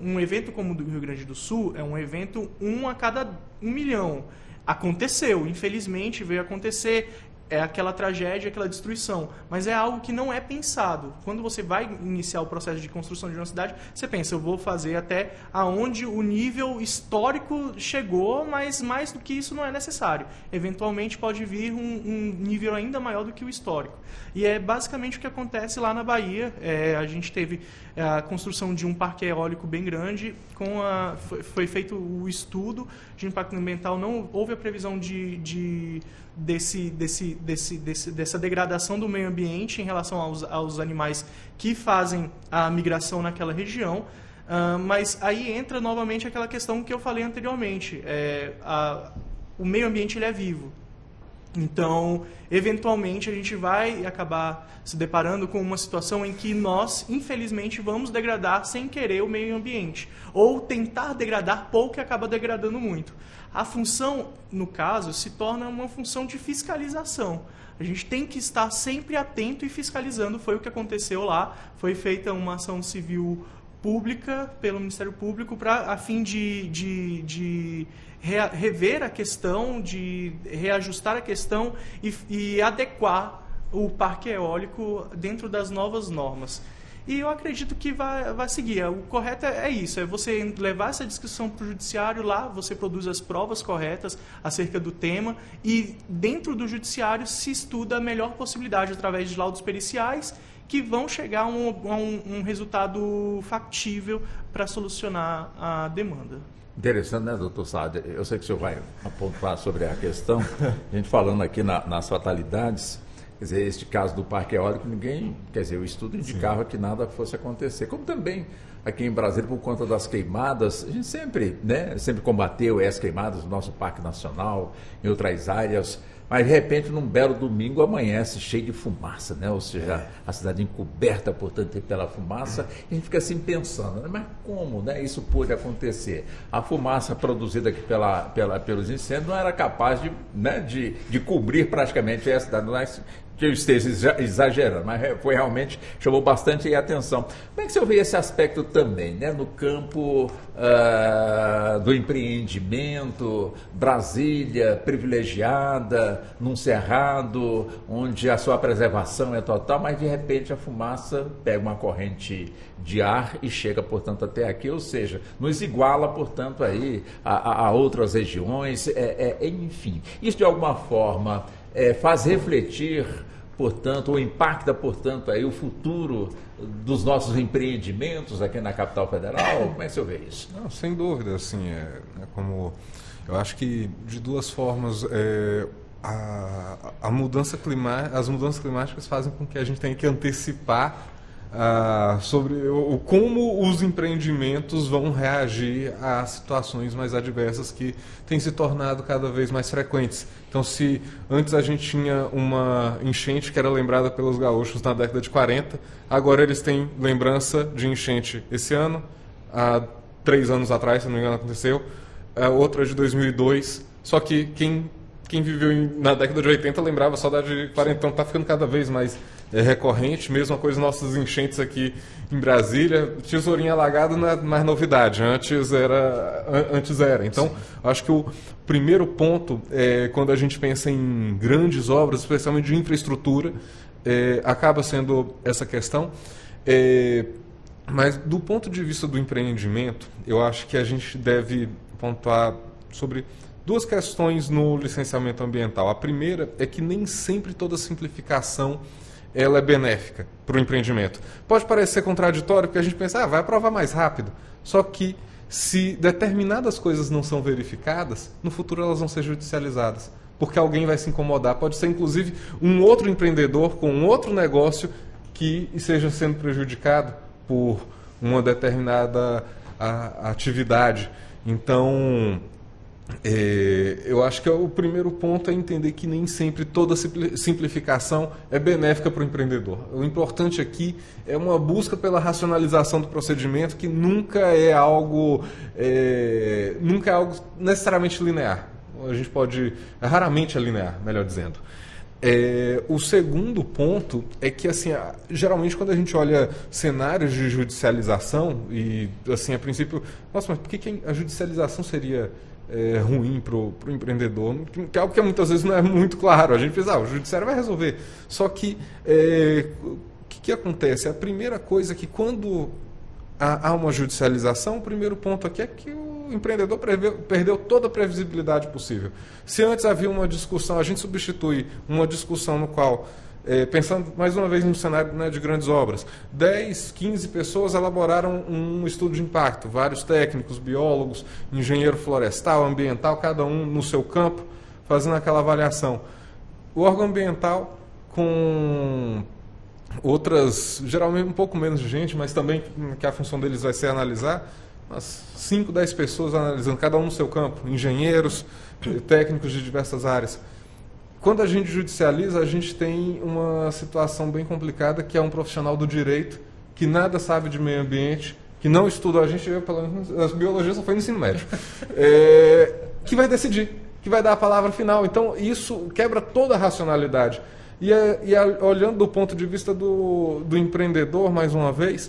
Um evento como o do Rio Grande do Sul é um evento 1 a cada 1 milhão. Aconteceu, infelizmente veio acontecer. É aquela tragédia, aquela destruição, mas é algo que não é pensado. Quando você vai iniciar o processo de construção de uma cidade, você pensa, eu vou fazer até aonde o nível histórico chegou, mas mais do que isso não é necessário. Eventualmente pode vir um nível ainda maior do que o histórico. E é basicamente o que acontece lá na Bahia. A gente teve a construção de um parque eólico bem grande, foi feito o estudo de impacto ambiental, não houve a previsão dessa degradação do meio ambiente em relação aos animais que fazem a migração naquela região, mas aí entra novamente aquela questão que eu falei anteriormente, o meio ambiente ele é vivo. Então, eventualmente, a gente vai acabar se deparando com uma situação em que nós, infelizmente, vamos degradar sem querer o meio ambiente. Ou tentar degradar pouco e acaba degradando muito. A função, no caso, se torna uma função de fiscalização. A gente tem que estar sempre atento e fiscalizando. Foi o que aconteceu lá. Foi feita uma ação civil pública pelo Ministério Público a fim de rever a questão, de reajustar a questão e adequar o parque eólico dentro das novas normas. E eu acredito que vai seguir. O correto é isso, é você levar essa discussão para o judiciário lá, você produz as provas corretas acerca do tema e dentro do judiciário se estuda a melhor possibilidade através de laudos periciais que vão chegar a um resultado factível para solucionar a demanda. Interessante, né, doutor Saad? Eu sei que o senhor vai apontar sobre a questão, a gente falando aqui nas fatalidades, quer dizer, este caso do parque eólico, o estudo indicava que nada fosse acontecer, como também aqui em Brasília, por conta das queimadas, a gente sempre combateu as queimadas no nosso Parque Nacional, em outras áreas, mas de repente, num belo domingo, amanhece cheio de fumaça, né? Ou seja, a cidade encoberta, portanto, pela fumaça, e a gente fica assim pensando, né? Mas como, né, isso pôde acontecer? A fumaça produzida aqui pelos incêndios não era capaz de cobrir praticamente a cidade. Nós que eu esteja exagerando, mas foi realmente, chamou bastante a atenção. Como é que você vê esse aspecto também, né? No campo do empreendimento, Brasília privilegiada, num cerrado, onde a sua preservação é total, mas de repente a fumaça pega uma corrente de ar e chega, portanto, até aqui, ou seja, nos iguala, portanto, aí a outras regiões, enfim. Isso, de alguma forma, faz refletir, portanto, ou impacta, portanto, aí o futuro dos nossos empreendimentos aqui na capital federal? Como é que você vê isso? Não, sem dúvida, assim, como eu acho que de duas formas as mudanças climáticas fazem com que a gente tenha que antecipar sobre como os empreendimentos vão reagir a situações mais adversas que têm se tornado cada vez mais frequentes. Então, se antes a gente tinha uma enchente que era lembrada pelos gaúchos na década de 40, agora eles têm lembrança de enchente esse ano, há 3 anos atrás, se não me engano, aconteceu, outra de 2002, só que quem viveu na década de 80 lembrava só da de 40, então está ficando cada vez mais recorrente. Mesma coisa nossas enchentes aqui em Brasília, tesourinha alagada não é mais novidade, antes era. Então, acho que o primeiro ponto, quando a gente pensa em grandes obras, especialmente de infraestrutura, acaba sendo essa questão. Mas do ponto de vista do empreendimento, eu acho que a gente deve pontuar sobre 2 questões no licenciamento ambiental. A primeira é que nem sempre toda simplificação ela é benéfica para o empreendimento. Pode parecer contraditório, porque a gente pensa, vai aprovar mais rápido. Só que se determinadas coisas não são verificadas, no futuro elas vão ser judicializadas, porque alguém vai se incomodar. Pode ser, inclusive, um outro empreendedor com um outro negócio que esteja sendo prejudicado por uma determinada atividade. Então, eu acho que o primeiro ponto é entender que nem sempre toda simplificação é benéfica para o empreendedor. O importante aqui é uma busca pela racionalização do procedimento, que nunca é algo necessariamente linear. A gente raramente é linear, melhor dizendo. O segundo ponto é que, assim, geralmente quando a gente olha cenários de judicialização, e assim, a princípio, nossa, mas por que a judicialização seria ruim para o empreendedor? Que é algo que muitas vezes não é muito claro. A gente pensa, o judiciário vai resolver. Só que o que acontece? A primeira coisa é que quando há uma judicialização, o primeiro ponto aqui é que o empreendedor perdeu toda a previsibilidade possível. Se antes havia uma discussão, a gente substitui uma discussão no qual, pensando mais uma vez no cenário, né, de grandes obras, 10, 15 pessoas elaboraram um estudo de impacto, vários técnicos, biólogos, engenheiro florestal, ambiental, cada um no seu campo, fazendo aquela avaliação. O órgão ambiental, com outras, geralmente um pouco menos de gente, mas também que a função deles vai ser analisar, umas 5, 10 pessoas analisando, cada um no seu campo, engenheiros, técnicos de diversas áreas. Quando a gente judicializa, a gente tem uma situação bem complicada, que é um profissional do direito que nada sabe de meio ambiente, que não estuda, a gente, pelo menos, a biologia só foi no ensino médio, que vai decidir, que vai dar a palavra final. Então, isso quebra toda a racionalidade. E olhando do ponto de vista do empreendedor, mais uma vez,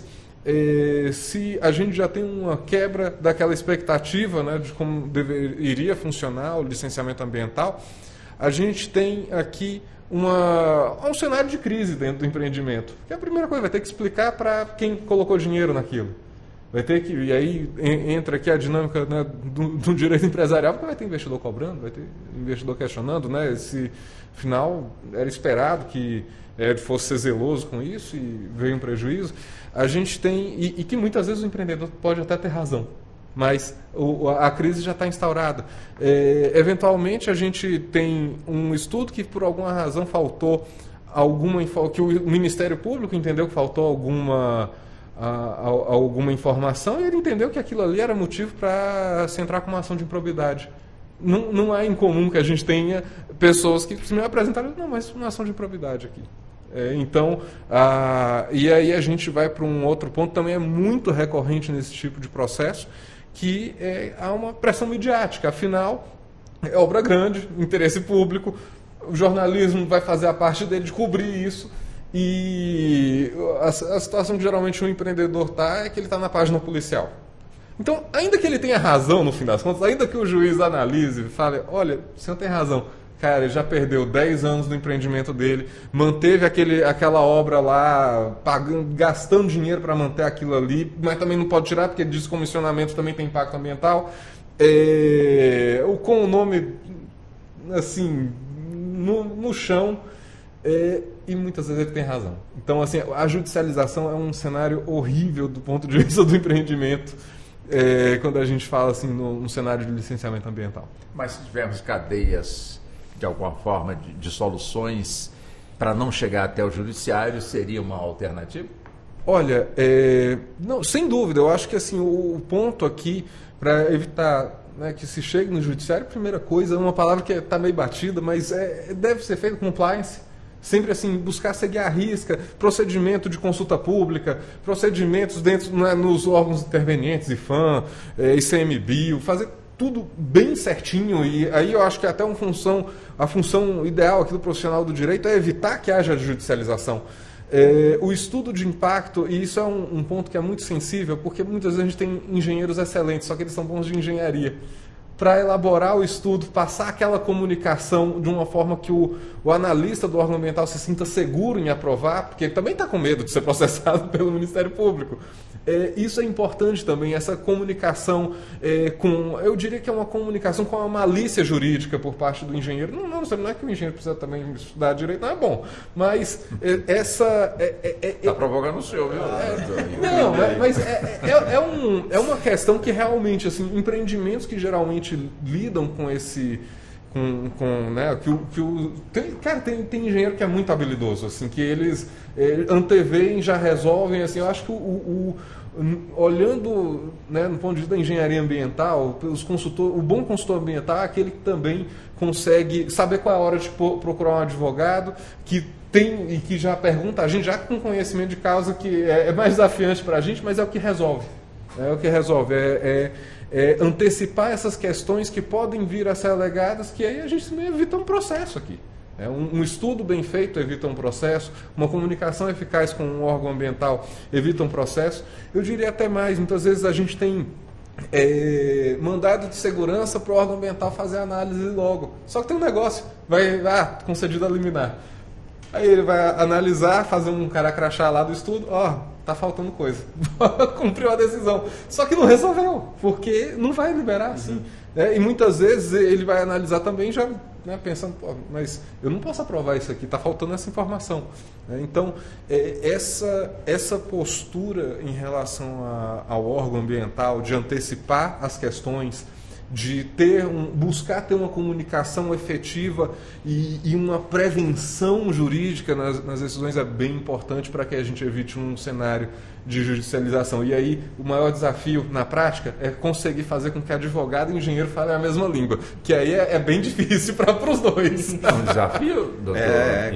se a gente já tem uma quebra daquela expectativa, né, de como iria funcionar o licenciamento ambiental, a gente tem aqui um cenário de crise dentro do empreendimento. Que a primeira coisa, vai ter que explicar para quem colocou dinheiro naquilo. Vai ter que, e aí entra aqui a dinâmica, né, do direito empresarial, porque vai ter investidor cobrando, vai ter investidor questionando, né, esse final era esperado que fosse ser zeloso com isso e veio um prejuízo. A gente tem, e que muitas vezes o empreendedor pode até ter razão, mas a crise já está instaurada. Eventualmente a gente tem um estudo que por alguma razão faltou que o Ministério Público entendeu que faltou alguma informação, e ele entendeu que aquilo ali era motivo para se entrar com uma ação de improbidade. Não é incomum que a gente tenha pessoas que se me apresentaram, não, mas uma ação de improbidade aqui. Então, e aí a gente vai para um outro ponto, também é muito recorrente nesse tipo de processo, que há uma pressão midiática. Afinal, é obra grande, interesse público, o jornalismo vai fazer a parte dele de cobrir isso. E a situação que geralmente um empreendedor está é que ele está na página policial. Então, ainda que ele tenha razão no fim das contas, ainda que o juiz analise e fale, olha, o senhor tem razão, cara, ele já perdeu 10 anos do empreendimento dele, manteve aquela obra lá, gastando dinheiro para manter aquilo ali, mas também não pode tirar, porque descomissionamento também tem impacto ambiental. Com o nome, assim, no chão, e muitas vezes ele tem razão. Então, assim, a judicialização é um cenário horrível do ponto de vista do empreendimento, quando a gente fala assim no cenário de licenciamento ambiental. Mas se tivermos cadeias, de alguma forma, de soluções para não chegar até o judiciário, seria uma alternativa? Olha, não, sem dúvida, eu acho que assim, o ponto aqui, para evitar, né, que se chegue no judiciário, primeira coisa, é uma palavra que está meio batida, mas deve ser feito compliance. Sempre assim, buscar seguir à risca, procedimento de consulta pública, procedimentos dentro, né, nos órgãos intervenientes, IFAM, ICMBio, fazer tudo bem certinho. E aí eu acho que até a função ideal aqui do profissional do direito é evitar que haja judicialização. O estudo de impacto, e isso é um ponto que é muito sensível, porque muitas vezes a gente tem engenheiros excelentes, só que eles são bons de engenharia. Para elaborar o estudo, passar aquela comunicação de uma forma que o analista do órgão ambiental se sinta seguro em aprovar, porque ele também está com medo de ser processado pelo Ministério Público. Isso é importante também, essa comunicação eu diria que é uma comunicação com a malícia jurídica por parte do engenheiro. Não é que o engenheiro precisa também estudar direito, não é bom, mas essa... Está provocando o senhor, viu? Não, mas é uma questão que realmente, assim, empreendimentos que geralmente lidam com esse... né, tem engenheiro que é muito habilidoso, assim, que eles anteveem, já resolvem, assim, eu acho que olhando, né, no ponto de vista da engenharia ambiental, o bom consultor ambiental é aquele que também consegue saber qual é a hora de procurar um advogado, que tem e que já pergunta a gente, já com conhecimento de causa, que é mais desafiante para a gente, mas é o que resolve. Antecipar essas questões que podem vir a ser alegadas, que aí a gente evita um processo aqui. Um estudo bem feito evita um processo, uma comunicação eficaz com um órgão ambiental evita um processo. Eu diria até mais, muitas vezes a gente tem mandado de segurança para o órgão ambiental fazer a análise logo. Só que tem um negócio, concedido a liminar. Aí ele vai analisar, fazer um cara crachá lá do estudo, tá faltando coisa. Cumpriu a decisão. Só que não resolveu, porque não vai liberar assim. E muitas vezes ele vai analisar também já, né, pensando, mas eu não posso aprovar isso aqui, está faltando essa informação. Então, essa postura em relação ao órgão ambiental, de antecipar as questões, de buscar ter uma comunicação efetiva e uma prevenção jurídica nas decisões é bem importante para que a gente evite um cenário de judicialização. E aí o maior desafio na prática é conseguir fazer com que advogado e engenheiro falem a mesma língua, que aí é bem difícil para os dois. É um desafio, doutor?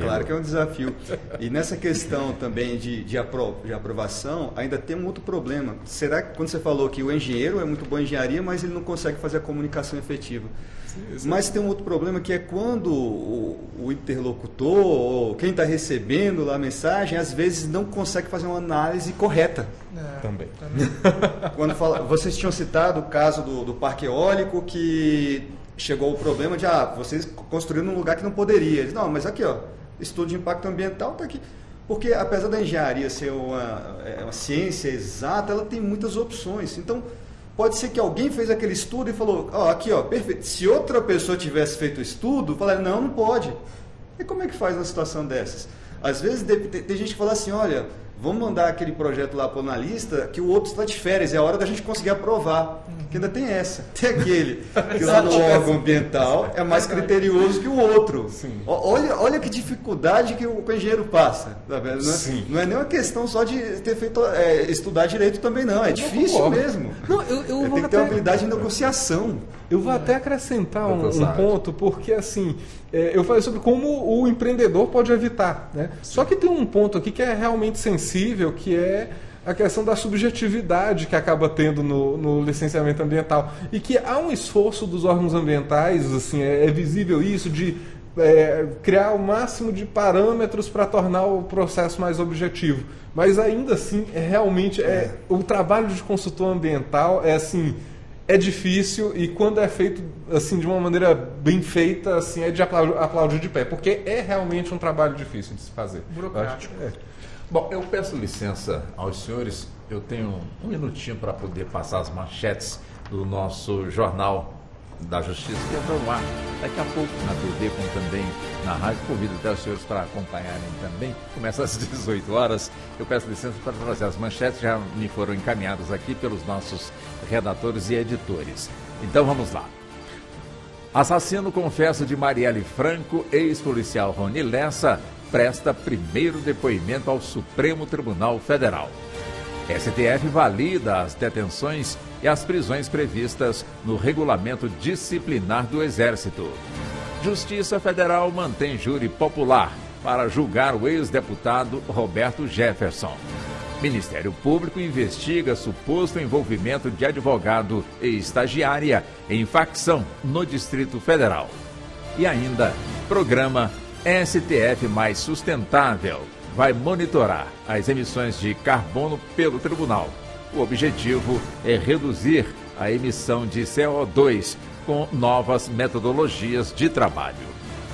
Claro que é um desafio. E nessa questão também de aprovação, ainda tem um outro problema. Será que quando você falou que o engenheiro é muito bom em engenharia, mas ele não consegue fazer a comunicação efetiva? Mas tem um outro problema, que é quando o interlocutor, ou quem está recebendo lá a mensagem, às vezes não consegue fazer uma análise correta. Também. Quando vocês tinham citado o caso do parque eólico, que chegou o problema de vocês construíram num lugar que não poderia. Eles, não, mas aqui, estudo de impacto ambiental está aqui. Porque apesar da engenharia ser uma ciência exata, ela tem muitas opções. Então, pode ser que alguém fez aquele estudo e falou, perfeito. Se outra pessoa tivesse feito o estudo, falaram, não pode. E como é que faz uma situação dessas? Às vezes tem gente que fala assim, olha, vamos mandar aquele projeto lá para o analista, que o outro está de férias, é a hora da gente conseguir aprovar. Que ainda tem essa. Tem aquele que lá no órgão ambiental é mais criterioso que o outro. Sim. Olha que dificuldade que o engenheiro passa. Tá vendo? Não é nem uma questão só de ter feito estudar direito também, não. É difícil mesmo. Tem que ter uma habilidade de negociação. Eu vou até acrescentar um ponto, porque assim, eu falei sobre como o empreendedor pode evitar, né? Só que tem um ponto aqui que é realmente sensível, que é a questão da subjetividade que acaba tendo no licenciamento ambiental. E que há um esforço dos órgãos ambientais, assim, é visível isso, de criar o máximo de parâmetros para tornar o processo mais objetivo. Mas ainda assim, realmente, o trabalho de consultor ambiental é difícil, e quando é feito assim de uma maneira bem feita, assim, é de aplaudir de pé, porque é realmente um trabalho difícil de se fazer. Burocrático. Bom, eu peço licença aos senhores, eu tenho um minutinho para poder passar as manchetes do nosso Jornal da Justiça, que entra no ar daqui a pouco na TV, como também na rádio. Convido até os senhores para acompanharem também. Começa às 18 horas. Eu peço licença para trazer as manchetes, já me foram encaminhadas aqui pelos nossos redatores e editores. Então vamos lá. Assassino confesso de Marielle Franco, ex-policial Rony Lessa, presta primeiro depoimento ao Supremo Tribunal Federal. STF valida as detenções e as prisões previstas no regulamento disciplinar do Exército. Justiça Federal mantém júri popular para julgar o ex-deputado Roberto Jefferson. Ministério Público investiga suposto envolvimento de advogado e estagiária em facção no Distrito Federal. E ainda, programa STF Mais Sustentável vai monitorar as emissões de carbono pelo tribunal. O objetivo é reduzir a emissão de CO2 com novas metodologias de trabalho.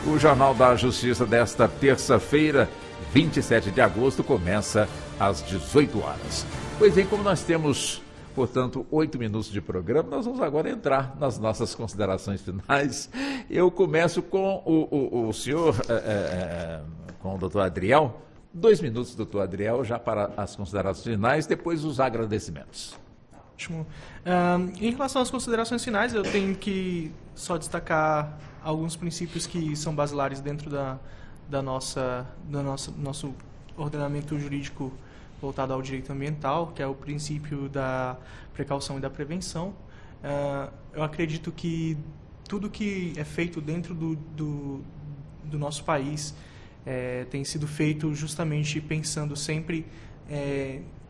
O Jornal da Justiça desta terça-feira, 27 de agosto, começa às 18 horas. Pois bem, como nós temos, portanto, 8 minutos de programa, nós vamos agora entrar nas nossas considerações finais. Eu começo com o senhor, com o doutor Adriel. 2 minutos, doutor Adriel, já para as considerações finais, depois os agradecimentos. Ótimo. Em relação às considerações finais, eu tenho que só destacar alguns princípios que são basilares dentro do nosso ordenamento jurídico voltado ao direito ambiental, que é o princípio da precaução e da prevenção. Eu acredito que tudo que é feito dentro do nosso país tem sido feito justamente pensando sempre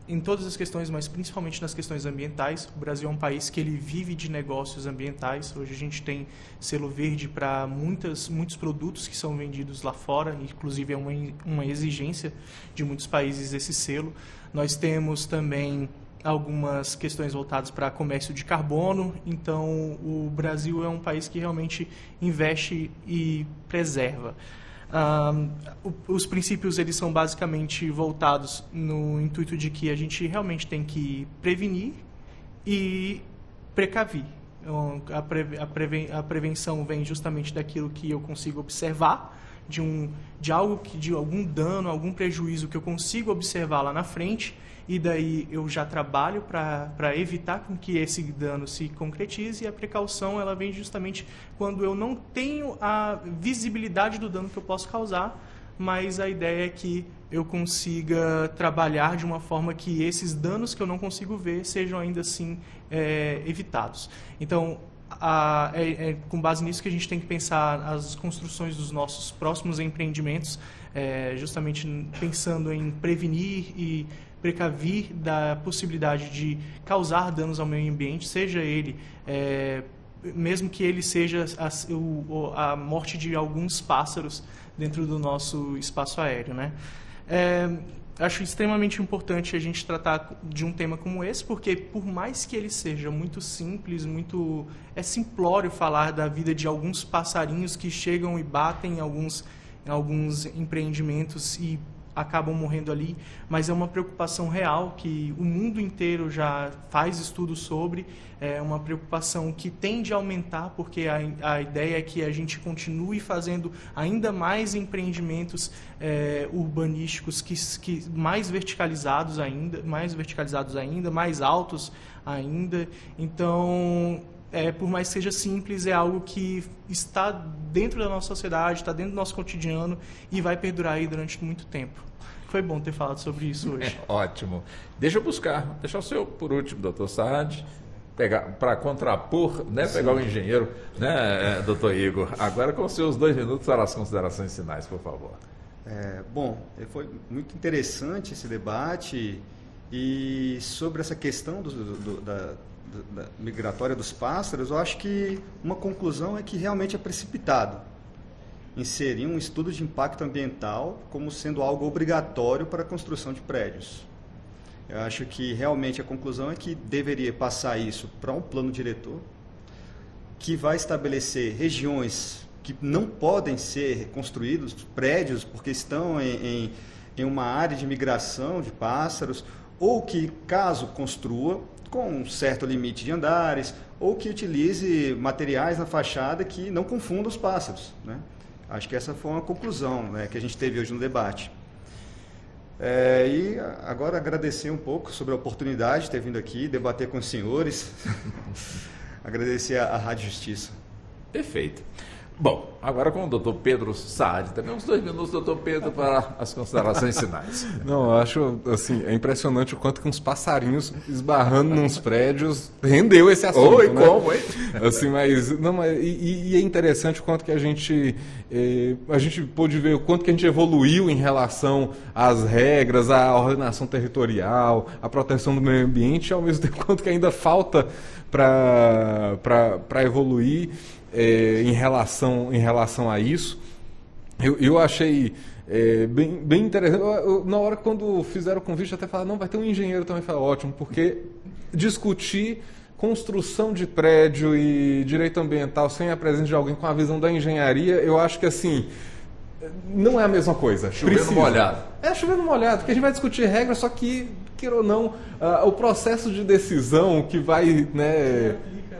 em todas as questões, mas principalmente nas questões ambientais. O Brasil é um país que ele vive de negócios ambientais. Hoje a gente tem selo verde para muitos produtos que são vendidos lá fora, inclusive é uma exigência de muitos países esse selo. Nós temos também algumas questões voltadas para comércio de carbono, então o Brasil é um país que realmente investe e preserva. Os princípios eles são basicamente voltados no intuito de que a gente realmente tem que prevenir e precaver. A prevenção vem justamente daquilo que eu consigo observar, de algum dano, algum prejuízo que eu consigo observar lá na frente, e daí eu já trabalho para evitar com que esse dano se concretize. E a precaução ela vem justamente quando eu não tenho a visibilidade do dano que eu posso causar, mas a ideia é que eu consiga trabalhar de uma forma que esses danos que eu não consigo ver sejam ainda assim evitados. Então, com base nisso que a gente tem que pensar as construções dos nossos próximos empreendimentos, justamente pensando em prevenir e precaver da possibilidade de causar danos ao meio ambiente, seja ele, mesmo que ele seja a morte de alguns pássaros dentro do nosso espaço aéreo, né? Acho extremamente importante a gente tratar de um tema como esse, porque por mais que ele seja muito simples, é simplório falar da vida de alguns passarinhos que chegam e batem em alguns empreendimentos e acabam morrendo ali, mas é uma preocupação real que o mundo inteiro já faz estudos sobre, é uma preocupação que tende a aumentar, porque a ideia é que a gente continue fazendo ainda mais empreendimentos urbanísticos que mais verticalizados ainda, mais altos ainda. Então, por mais que seja simples, é algo que está dentro da nossa sociedade, está dentro do nosso cotidiano e vai perdurar aí durante muito tempo. Foi bom ter falado sobre isso hoje. Ótimo. Deixa o seu por último, doutor Saad, para contrapor, né, pegar o engenheiro, né, doutor Igor. Agora com os seus 2 minutos para as considerações finais, por favor. Bom, foi muito interessante esse debate, e sobre essa questão da migratória dos pássaros, eu acho que uma conclusão é que realmente é precipitado. inserir um estudo de impacto ambiental como sendo algo obrigatório para a construção de prédios. Eu acho que realmente a conclusão é que deveria passar isso para um plano diretor, que vai estabelecer regiões que não podem ser construídos, prédios, porque estão em uma área de migração de pássaros, ou que, caso construa, com um certo limite de andares, ou que utilize materiais na fachada que não confundam os pássaros, né? Acho que essa foi uma conclusão, né, que a gente teve hoje no debate. E agora agradecer um pouco sobre a oportunidade de ter vindo aqui, debater com os senhores, agradecer à Rádio Justiça. Perfeito. Bom, agora com o doutor Pedro Saad, também uns 2 minutos, doutor Pedro, para as considerações finais. Não, eu acho, assim, é impressionante o quanto que uns passarinhos esbarrando nos prédios rendeu esse assunto. Oi, né? como, hein? Assim, e é interessante o quanto que a gente pôde ver o quanto que a gente evoluiu em relação às regras, à ordenação territorial, à proteção do meio ambiente, ao mesmo tempo quanto que ainda falta para evoluir em relação a isso. Eu achei bem interessante. Na hora quando fizeram o convite, até falaram, não, vai ter um engenheiro também. Falei, ótimo, porque discutir construção de prédio e direito ambiental sem a presença de alguém com a visão da engenharia, eu acho que assim, não é a mesma coisa. Chovendo molhado. Chovendo molhado, porque a gente vai discutir regras, só que, queira ou não, o processo de decisão que vai, né,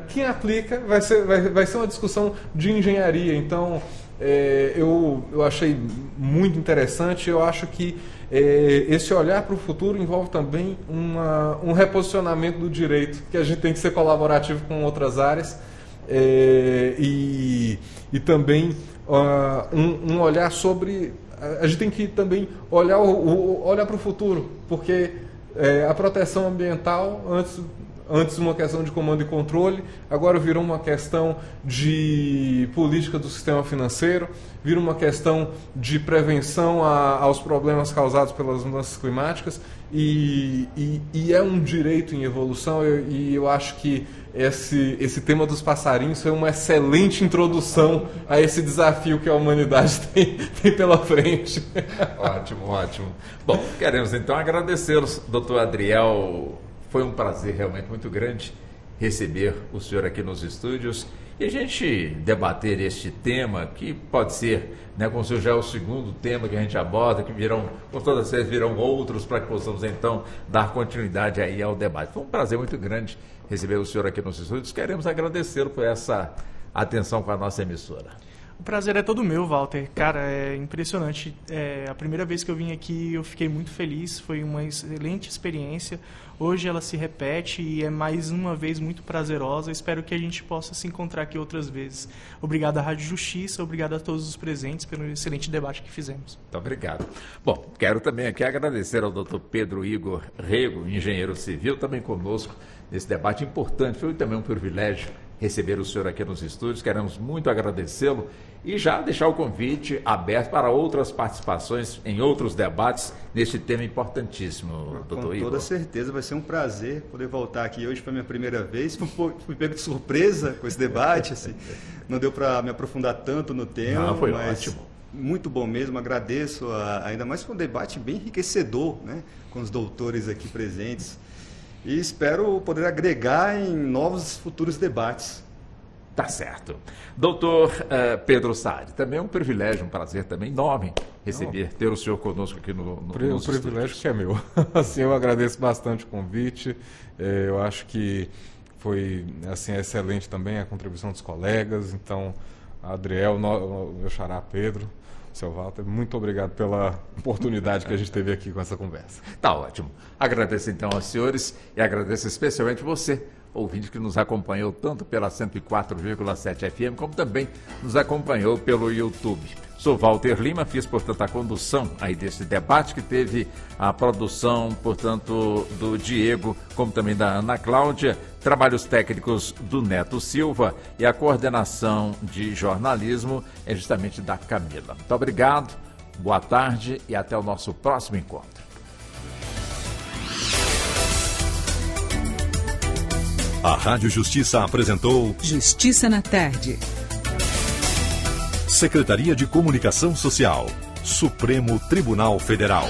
quem aplica vai ser uma discussão de engenharia. Então, eu achei muito interessante. Eu acho que esse olhar para o futuro envolve também um reposicionamento do direito, que a gente tem que ser colaborativo com outras áreas, e também um olhar sobre... A gente tem que também olhar para o futuro, porque a proteção ambiental, antes uma questão de comando e controle, agora virou uma questão de política do sistema financeiro, vira uma questão de prevenção aos problemas causados pelas mudanças climáticas, e é um direito em evolução, e eu acho que esse tema dos passarinhos foi uma excelente introdução a esse desafio que a humanidade tem pela frente. Ótimo, ótimo. Bom, queremos então agradecê-los, doutor Adriel. Foi um prazer realmente muito grande receber o senhor aqui nos estúdios e a gente debater este tema, que pode ser, né, como o senhor já é o segundo tema que a gente aborda, que com toda certeza virão outros, para que possamos então dar continuidade aí ao debate. Foi um prazer muito grande receber o senhor aqui nos estúdios. Queremos agradecê-lo por essa atenção com a nossa emissora. O prazer é todo meu, Walter. Cara, é impressionante. A primeira vez que eu vim aqui, eu fiquei muito feliz. Foi uma excelente experiência. Hoje ela se repete e é mais uma vez muito prazerosa. Espero que a gente possa se encontrar aqui outras vezes. Obrigado à Rádio Justiça, obrigado a todos os presentes pelo excelente debate que fizemos. Muito obrigado. Bom, quero também aqui agradecer ao Dr. Pedro Igor Rego, engenheiro civil, também conosco nesse debate importante. Foi também um privilégio receber o senhor aqui nos estúdios. Queremos muito agradecê-lo e já deixar o convite aberto para outras participações em outros debates neste tema importantíssimo, doutor Igor. Com toda certeza, vai ser um prazer poder voltar aqui. Hoje foi a minha primeira vez, fui pego de surpresa com esse debate, assim. Não deu para me aprofundar tanto no tema. Não, foi mas ótimo. Muito bom mesmo, agradeço, ainda mais foi um debate bem enriquecedor, né, com os doutores aqui presentes. E espero poder agregar em novos futuros debates. Tá certo. Doutor Pedro Saad, também é um privilégio, um prazer também enorme ter o senhor conosco aqui no O privilégio que é meu. Assim, eu agradeço bastante o convite. Eu acho que foi assim, excelente também a contribuição dos colegas. Então, Adriel, meu xará Pedro, seu Walter, muito obrigado pela oportunidade que a gente teve aqui com essa conversa. Tá ótimo. Agradeço então aos senhores e agradeço especialmente você, ouvinte que nos acompanhou tanto pela 104,7 FM, como também nos acompanhou pelo YouTube. Sou Walter Lima, fiz, portanto, a condução aí desse debate, que teve a produção, portanto, do Diego, como também da Ana Cláudia, trabalhos técnicos do Neto Silva e a coordenação de jornalismo é justamente da Camila. Muito obrigado, boa tarde e até o nosso próximo encontro. A Rádio Justiça apresentou Justiça na Tarde. Secretaria de Comunicação Social, Supremo Tribunal Federal.